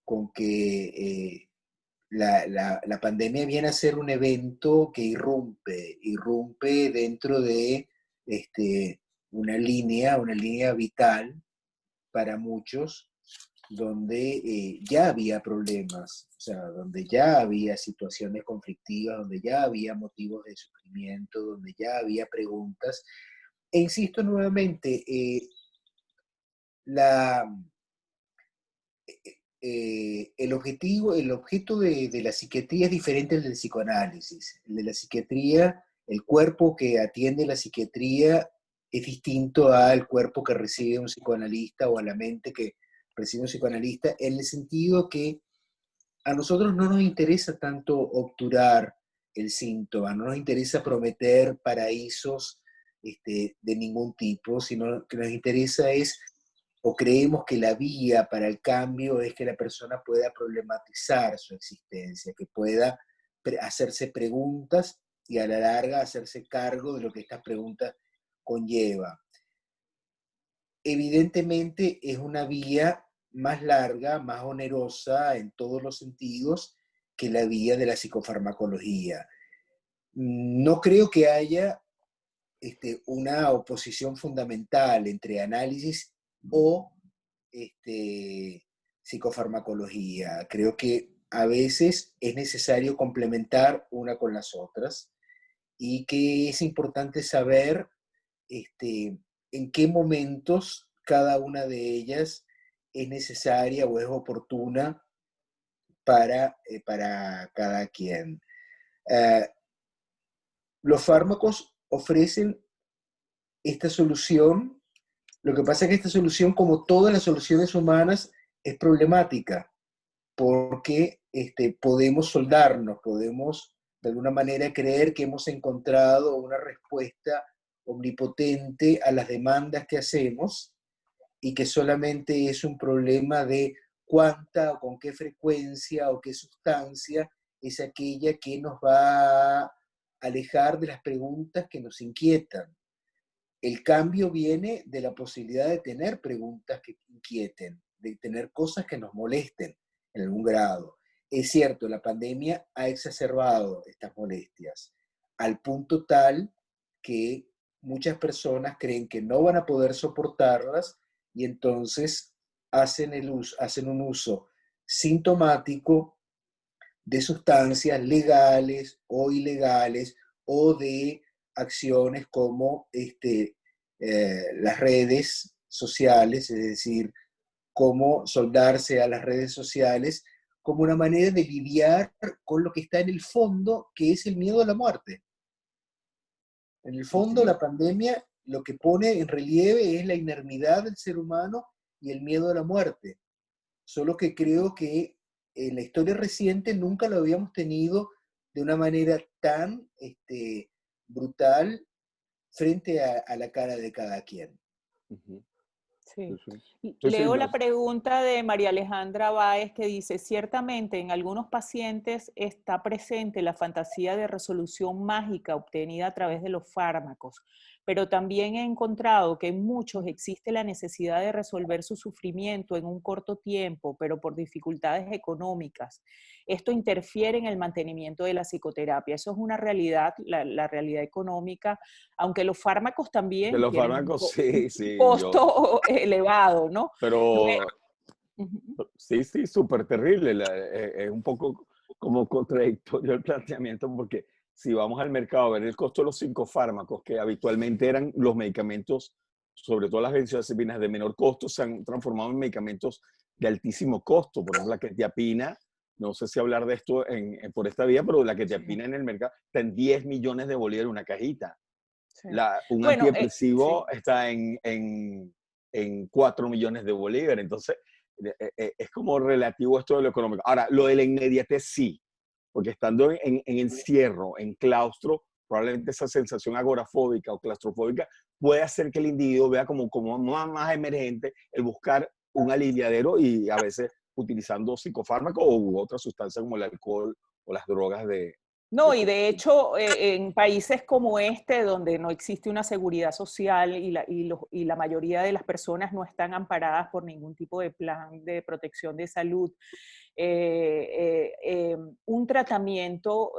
con que la pandemia viene a ser un evento que irrumpe dentro de una línea vital para muchos, donde ya había problemas, o sea, donde ya había situaciones conflictivas, donde ya había motivos de sufrimiento, donde ya había preguntas. E insisto nuevamente, el objeto de la psiquiatría es diferente al del psicoanálisis. El de la psiquiatría, el cuerpo que atiende la psiquiatría es distinto al cuerpo que recibe un psicoanalista o a la mente que recibe un psicoanalista, en el sentido que a nosotros no nos interesa tanto obturar el síntoma, no nos interesa prometer paraísos de ningún tipo, sino lo que nos interesa es, o creemos que la vía para el cambio es que la persona pueda problematizar su existencia, que pueda hacerse preguntas y a la larga hacerse cargo de lo que estas preguntas conlleva. Evidentemente es una vía más larga, más onerosa en todos los sentidos que la vía de la psicofarmacología. No creo que haya una oposición fundamental entre análisis o psicofarmacología. Creo que a veces es necesario complementar una con las otras y que es importante saber en qué momentos cada una de ellas es necesaria o es oportuna para cada quien. Los fármacos ofrecen esta solución. Lo que pasa es que esta solución, como todas las soluciones humanas, es problemática, porque podemos soldarnos, podemos de alguna manera creer que hemos encontrado una respuesta omnipotente a las demandas que hacemos y que solamente es un problema de cuánta o con qué frecuencia o qué sustancia es aquella que nos va a alejar de las preguntas que nos inquietan. El cambio viene de la posibilidad de tener preguntas que inquieten, de tener cosas que nos molesten en algún grado. Es cierto, la pandemia ha exacerbado estas molestias al punto tal que muchas personas creen que no van a poder soportarlas y entonces hacen un uso sintomático de sustancias legales o ilegales o de acciones como las redes sociales, es decir, cómo soldarse a las redes sociales como una manera de lidiar con lo que está en el fondo, que es el miedo a la muerte. En el fondo, la pandemia lo que pone en relieve es la inermidad del ser humano y el miedo a la muerte. Solo que creo que en la historia reciente nunca lo habíamos tenido de una manera tan brutal frente a la cara de cada quien. Sí. Sí, Leo la no. pregunta de María Alejandra Báez que dice, ciertamente en algunos pacientes está presente la fantasía de resolución mágica obtenida a través de los fármacos, pero también he encontrado que en muchos existe la necesidad de resolver su sufrimiento en un corto tiempo, pero por dificultades económicas. Esto interfiere en el mantenimiento de la psicoterapia. Eso es una realidad, la realidad económica, aunque los fármacos De también los tienen fármacos, un sí, costo elevado, ¿no? pero Ujú. sí, súper terrible. Es un poco como contradictorio el planteamiento porque si vamos al mercado a ver el costo de los psicofármacos, que habitualmente eran los medicamentos, sobre todo las benzodiazepinas de menor costo, se han transformado en medicamentos de altísimo costo. Por ejemplo, la quetiapina, no sé si hablar de esto por esta vía, pero la quetiapina en el mercado está en 10 millones de bolívares una cajita. Sí. Un Bueno, antidepresivo sí. está en 4 millones de bolívares. Entonces, es como relativo esto de lo económico. Ahora, lo de la inmediatez sí, porque estando en encierro, en claustro, probablemente esa sensación agorafóbica o claustrofóbica puede hacer que el individuo vea como más emergente el buscar un aliviadero y a veces utilizando psicofármacos u otras sustancias como el alcohol o las drogas de No, y de consumo. hecho, en países como este, donde no existe una seguridad social y la mayoría de las personas no están amparadas por ningún tipo de plan de protección de salud, un tratamiento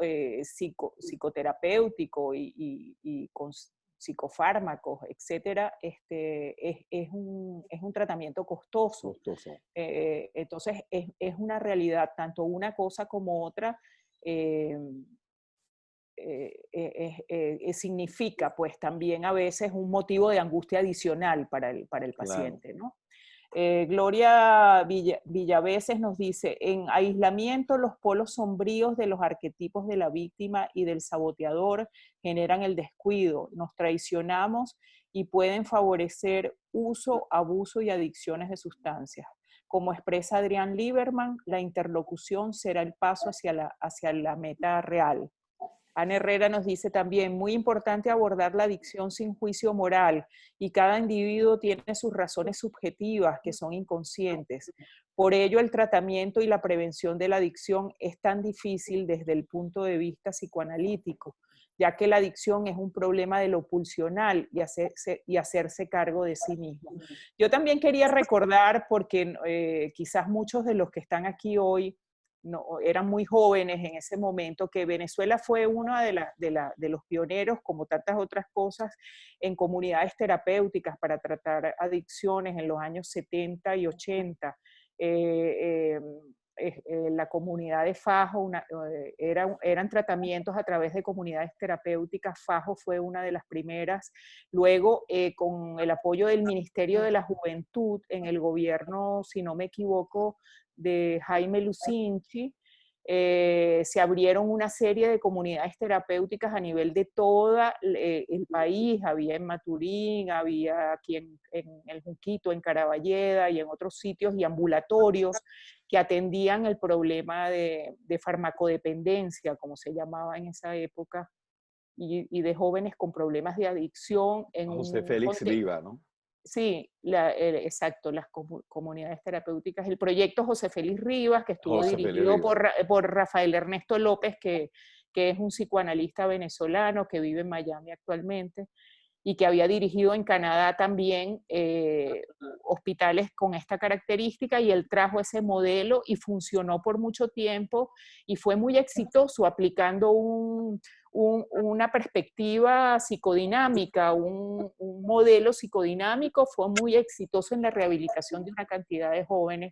psicoterapéutico y con psicofármacos, etcétera, es un tratamiento costoso. Costoso. Entonces, es una realidad, tanto una cosa como otra. Eh, significa pues también a veces un motivo de angustia adicional para el Claro. paciente, ¿no? Gloria Villaveses nos dice, en aislamiento los polos sombríos de los arquetipos de la víctima y del saboteador generan el descuido, nos traicionamos y pueden favorecer uso, abuso y adicciones de sustancias. Como expresa Adrián Lieberman, la interlocución será el paso hacia la meta real. Ana Herrera nos dice también, muy importante abordar la adicción sin juicio moral y cada individuo tiene sus razones subjetivas que son inconscientes. Por ello, el tratamiento y la prevención de la adicción es tan difícil desde el punto de vista psicoanalítico, ya que la adicción es un problema de lo pulsional y hacerse cargo de sí mismo. Yo también quería recordar, porque quizás muchos de los que están aquí hoy no, eran muy jóvenes en ese momento, que Venezuela fue uno de los pioneros, como tantas otras cosas, en comunidades terapéuticas para tratar adicciones en los años 70 y 80. La comunidad de Fajo, eran tratamientos a través de comunidades terapéuticas. Fajo fue una de las primeras. Luego, con el apoyo del Ministerio de la Juventud en el gobierno, si no me equivoco, de Jaime Lucinchi, se abrieron una serie de comunidades terapéuticas a nivel de todo el país. Había en Maturín, había aquí en el Junquito, en Caraballeda y en otros sitios, y ambulatorios que atendían el problema de farmacodependencia, como se llamaba en esa época, y de jóvenes con problemas de adicción. José Félix Riva, ¿no? Sí, exacto, las comunidades terapéuticas. El proyecto José Félix Rivas, que estuvo dirigido por Rafael Ernesto López, que es un psicoanalista venezolano que vive en Miami actualmente, y que había dirigido en Canadá también hospitales con esta característica, y él trajo ese modelo y funcionó por mucho tiempo y fue muy exitoso aplicando una perspectiva psicodinámica, un modelo psicodinámico. Fue muy exitoso en la rehabilitación de una cantidad de jóvenes.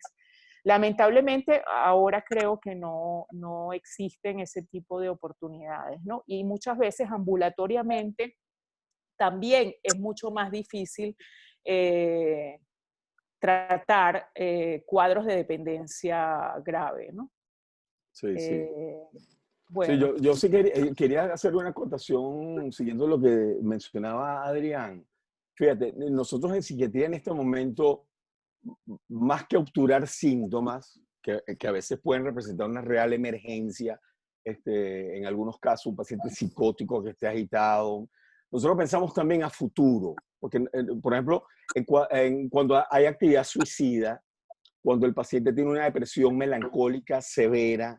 Lamentablemente ahora creo que no existen ese tipo de oportunidades, ¿no? Y muchas veces ambulatoriamente también es mucho más difícil tratar cuadros de dependencia grave, ¿no? Sí, sí. Bueno. Sí, yo sí quería hacer una acotación siguiendo lo que mencionaba Adrián. Fíjate, nosotros en psiquiatría en este momento, más que obturar síntomas, que a veces pueden representar una real emergencia, en algunos casos un paciente psicótico que esté agitado, nosotros pensamos también a futuro, porque por ejemplo, cuando hay actividad suicida, cuando el paciente tiene una depresión melancólica severa,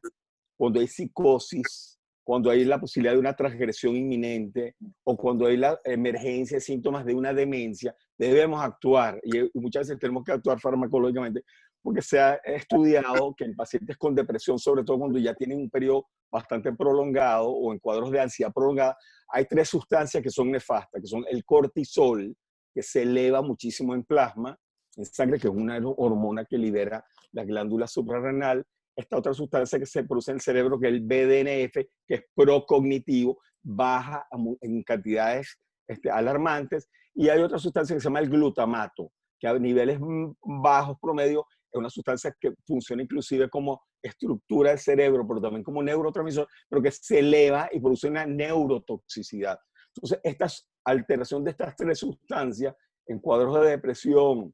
cuando hay psicosis, cuando hay la posibilidad de una transgresión inminente o cuando hay la emergencia de síntomas de una demencia, debemos actuar y muchas veces tenemos que actuar farmacológicamente porque se ha estudiado que en pacientes con depresión, sobre todo cuando ya tienen un periodo bastante prolongado o en cuadros de ansiedad prolongada, hay 3 sustancias que son nefastas, que son el cortisol, que se eleva muchísimo en plasma, en sangre, que es una hormona que libera la glándula suprarrenal. Esta otra sustancia que se produce en el cerebro, que es el BDNF, que es procognitivo, baja en cantidades alarmantes. Y hay otra sustancia que se llama el glutamato, que a niveles bajos promedio es una sustancia que funciona inclusive como estructura del cerebro, pero también como neurotransmisor, pero que se eleva y produce una neurotoxicidad. Entonces, esta alteración de estas 3 sustancias en cuadros de depresión,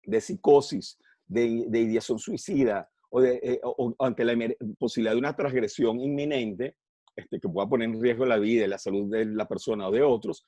de psicosis, de ideación suicida, o ante la posibilidad de una transgresión inminente, que pueda poner en riesgo la vida y la salud de la persona o de otros,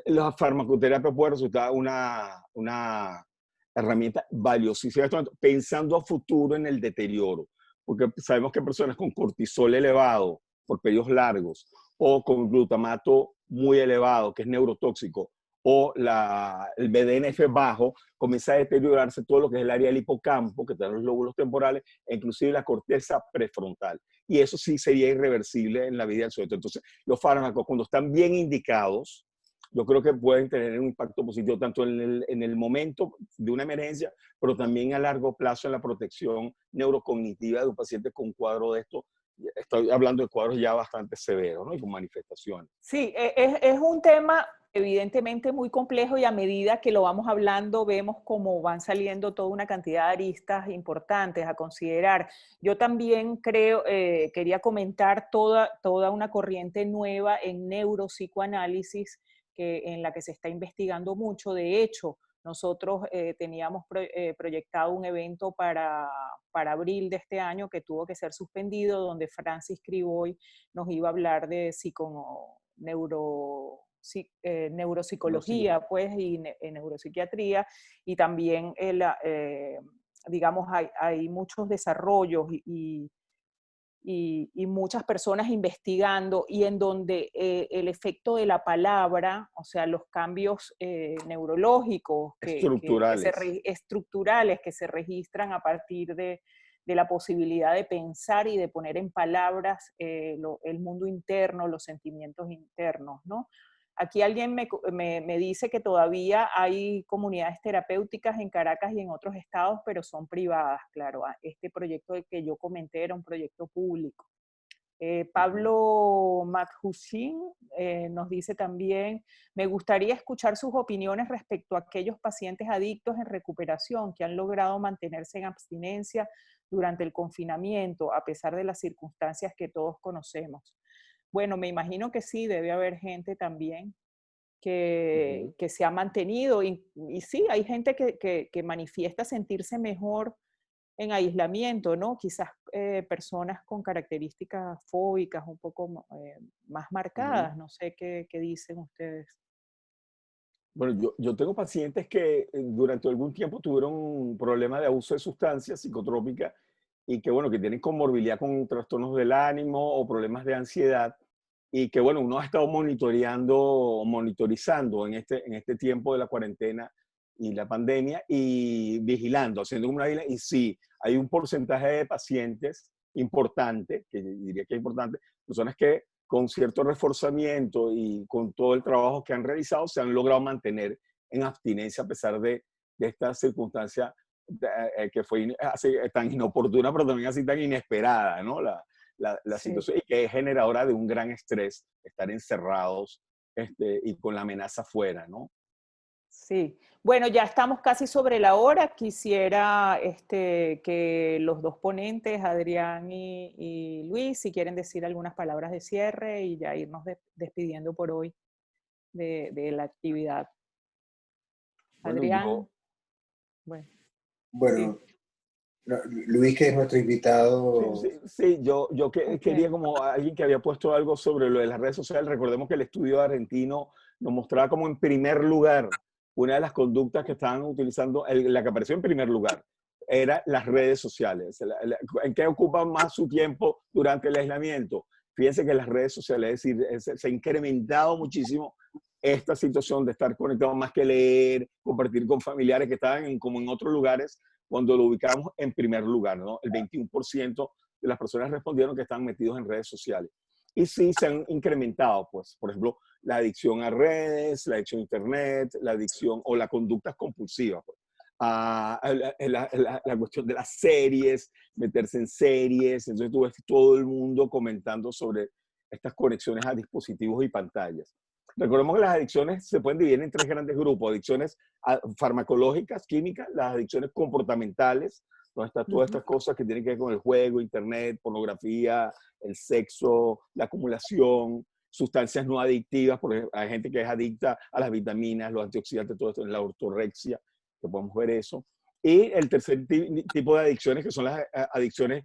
la farmacoterapia puede resultar una herramienta valiosísima, pensando a futuro en el deterioro, porque sabemos que personas con cortisol elevado por periodos largos o con glutamato muy elevado, que es neurotóxico, o el BDNF bajo, comienza a deteriorarse todo lo que es el área del hipocampo, que están los lóbulos temporales, e inclusive la corteza prefrontal. Y eso sí sería irreversible en la vida del sujeto. Entonces, los fármacos, cuando están bien indicados, yo creo que pueden tener un impacto positivo tanto en el momento de una emergencia, pero también a largo plazo en la protección neurocognitiva de un paciente con un cuadro de esto. Estoy hablando de cuadros ya bastante severos, ¿no? Y con manifestaciones. Sí, es un tema evidentemente muy complejo, y a medida que lo vamos hablando vemos cómo van saliendo toda una cantidad de aristas importantes a considerar. Yo también creo, quería comentar toda una corriente nueva en neuropsicoanálisis en la que se está investigando mucho. De hecho, nosotros teníamos proyectado un evento para abril de este año que tuvo que ser suspendido, donde Francis Criboy nos iba a hablar de neuropsicología, pues, y neuropsiquiatría, y también, digamos, hay muchos desarrollos y muchas personas investigando, y en donde el efecto de la palabra, o sea, los cambios neurológicos estructurales que se registran a partir de la posibilidad de pensar y de poner en palabras el mundo interno, los sentimientos internos, ¿no? Aquí alguien me dice que todavía hay comunidades terapéuticas en Caracas y en otros estados, pero son privadas, claro. Este proyecto que yo comenté era un proyecto público. Pablo Madhusin nos dice también: me gustaría escuchar sus opiniones respecto a aquellos pacientes adictos en recuperación que han logrado mantenerse en abstinencia durante el confinamiento, a pesar de las circunstancias que todos conocemos. Bueno, me imagino que sí, debe haber gente también que se ha mantenido, y sí, hay gente que manifiesta sentirse mejor en aislamiento, ¿no? Quizás personas con características fóbicas un poco más marcadas, no sé qué dicen ustedes. Bueno, yo tengo pacientes que durante algún tiempo tuvieron un problema de abuso de sustancias psicotrópicas y que, bueno, que tienen comorbilidad con trastornos del ánimo o problemas de ansiedad, y que, bueno, uno ha estado monitorizando en este tiempo de la cuarentena y la pandemia, y vigilando, haciendo una vigilancia. Y sí, hay un porcentaje de pacientes importante, que diría que es importante, personas que con cierto reforzamiento y con todo el trabajo que han realizado se han logrado mantener en abstinencia a pesar de esta circunstancia que fue tan inoportuna, pero también así tan inesperada, ¿no? La Sí. situación, y que es generadora de un gran estrés, estar encerrados y con la amenaza afuera, ¿no? Sí. Bueno, ya estamos casi sobre la hora. Quisiera que los dos ponentes, Adrián y Luis, si quieren decir algunas palabras de cierre y ya irnos despidiendo por hoy de la actividad. Bueno, Adrián. Bueno, Bueno, sí. Luis, que es nuestro invitado. Sí, yo Ok. quería, como alguien que había puesto algo sobre lo de las redes sociales, recordemos que el estudio argentino nos mostraba como en primer lugar, una de las conductas que estaban utilizando, la que apareció en primer lugar, era las redes sociales. ¿En qué ocupan más su tiempo durante el aislamiento? Fíjense que las redes sociales, es decir, se ha incrementado muchísimo esta situación de estar conectado más que leer, compartir con familiares que estaban como en otros lugares, cuando lo ubicamos en primer lugar, ¿no? El 21% de las personas respondieron que están metidos en redes sociales. Y sí se han incrementado, pues, por ejemplo, la adicción a redes, la adicción a internet, la adicción o la conducta compulsiva, pues. La cuestión de las series, meterse en series. Entonces tú ves todo el mundo comentando sobre estas conexiones a dispositivos y pantallas. Recordemos que las adicciones se pueden dividir en tres grandes grupos: adicciones farmacológicas, químicas, las adicciones comportamentales, donde están todas estas cosas que tienen que ver con el juego, internet, pornografía, el sexo, la acumulación, sustancias no adictivas, porque hay gente que es adicta a las vitaminas, los antioxidantes, todo esto, la ortorexia, que podemos ver eso. Y el tercer tipo de adicciones, que son las adicciones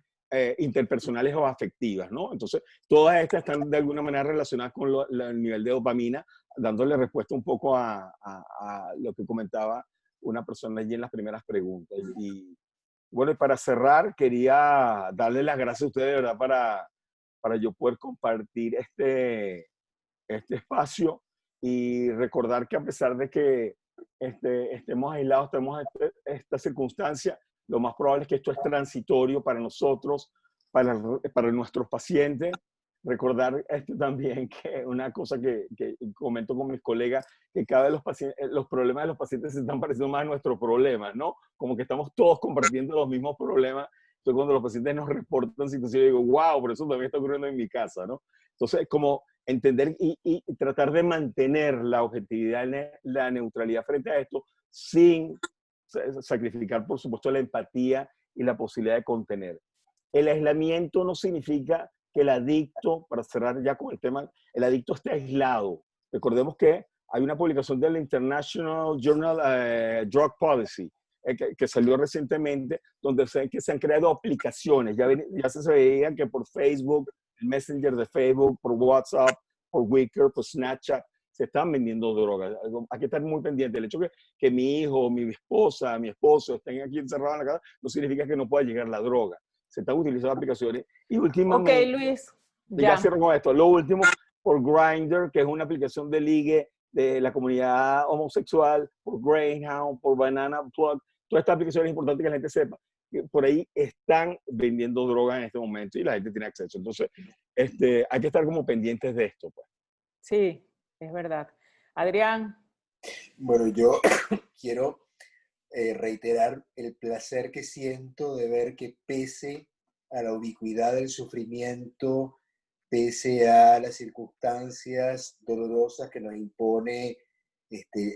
interpersonales o afectivas, ¿no? Entonces, todas estas están de alguna manera relacionadas con el nivel de dopamina, dándole respuesta un poco a lo que comentaba una persona allí en las primeras preguntas. Y bueno, y para cerrar, quería darle las gracias a ustedes, de verdad, para yo poder compartir este espacio, y recordar que a pesar de que estemos aislados, tenemos esta circunstancia, lo más probable es que esto es transitorio para nosotros, para nuestros pacientes. Recordar también que una cosa que comento con mis colegas, que cada vez los problemas de los pacientes se están pareciendo más a nuestros problemas, ¿no? Como que estamos todos compartiendo los mismos problemas. Entonces, cuando los pacientes nos reportan situaciones, digo, wow, por eso también está ocurriendo en mi casa, ¿no? Entonces, como entender y tratar de mantener la objetividad, la neutralidad frente a esto, sin sacrificar, por supuesto, la empatía y la posibilidad de contener. El aislamiento no significa que el adicto, para cerrar ya con el tema, el adicto esté aislado. Recordemos que hay una publicación del International Journal Drug Policy que salió recientemente, donde se han creado aplicaciones. Ya se veía que por Facebook, el Messenger de Facebook, por WhatsApp, por Wickr, por Snapchat, se están vendiendo drogas. Hay que estar muy pendiente. El hecho que mi hijo, mi esposa, mi esposo estén aquí encerrados en la casa, no significa que no pueda llegar la droga. Se están utilizando aplicaciones. Y últimamente, Ok, Luis, ya cierro con esto. Lo último, por Grindr, que es una aplicación de ligue de la comunidad homosexual, por Greyhound, por Banana Plug. Todas estas aplicaciones es importante que la gente sepa que por ahí están vendiendo droga en este momento y la gente tiene acceso. Entonces, hay que estar como pendientes de esto, pues. Sí, es verdad. Adrián. Bueno, yo quiero reiterar el placer que siento de ver que pese a la ubicuidad del sufrimiento, pese a las circunstancias dolorosas que nos impone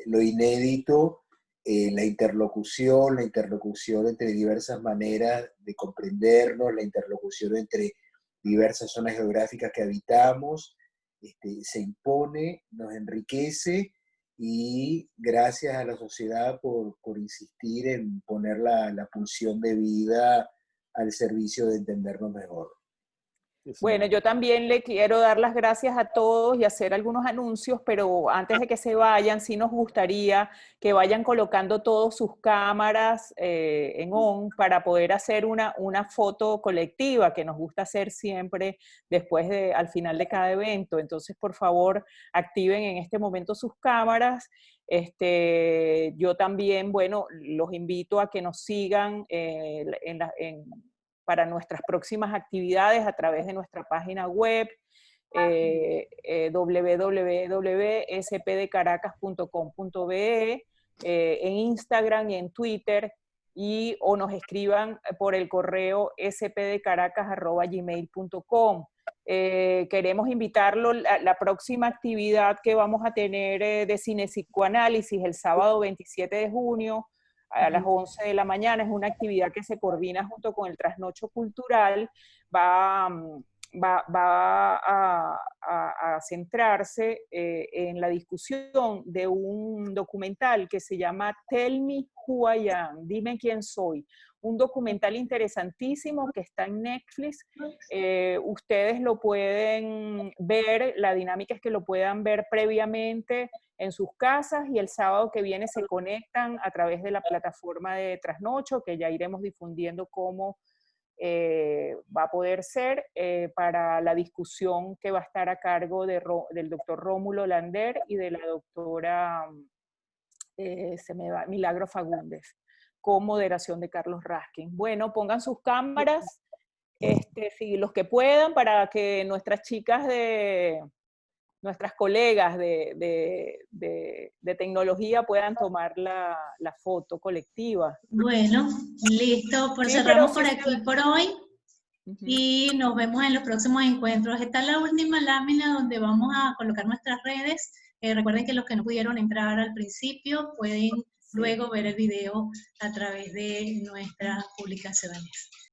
lo inédito, la interlocución entre diversas maneras de comprendernos, la interlocución entre diversas zonas geográficas que habitamos, se impone, nos enriquece, y gracias a la sociedad por insistir en poner la pulsión de vida al servicio de entendernos mejor. Bueno, yo también le quiero dar las gracias a todos y hacer algunos anuncios, pero antes de que se vayan, sí nos gustaría que vayan colocando todos sus cámaras en on para poder hacer una foto colectiva que nos gusta hacer siempre al final de cada evento. Entonces, por favor, activen en este momento sus cámaras. Yo también, bueno, los invito a que nos sigan para nuestras próximas actividades a través de nuestra página web www.spdcaracas.com.be, en Instagram y en Twitter, o nos escriban por el correo spdcaracas@gmail.com. Queremos invitarlo a la próxima actividad que vamos a tener de cine psicoanálisis el sábado 27 de junio, a las 11 de la mañana. Es una actividad que se coordina junto con el Trasnocho Cultural. Va a centrarse en la discusión de un documental que se llama Tell Me Who I Am, Dime Quién Soy. Un documental interesantísimo que está en Netflix. Ustedes lo pueden ver, la dinámica es que lo puedan ver previamente en sus casas, y el sábado que viene se conectan a través de la plataforma de Trasnocho, que ya iremos difundiendo cómo va a poder ser, para la discusión que va a estar a cargo del doctor Rómulo Lander y de la doctora Milagro Fagundes, con moderación de Carlos Raskin. Bueno, pongan sus cámaras, si los que puedan, para que nuestras chicas nuestras colegas de tecnología puedan tomar la foto colectiva. Bueno, listo, Sí, cerramos por aquí por hoy y nos vemos en los próximos encuentros. Esta es la última lámina donde vamos a colocar nuestras redes. Recuerden que los que no pudieron entrar al principio pueden luego ver el video a través de nuestras publicaciones.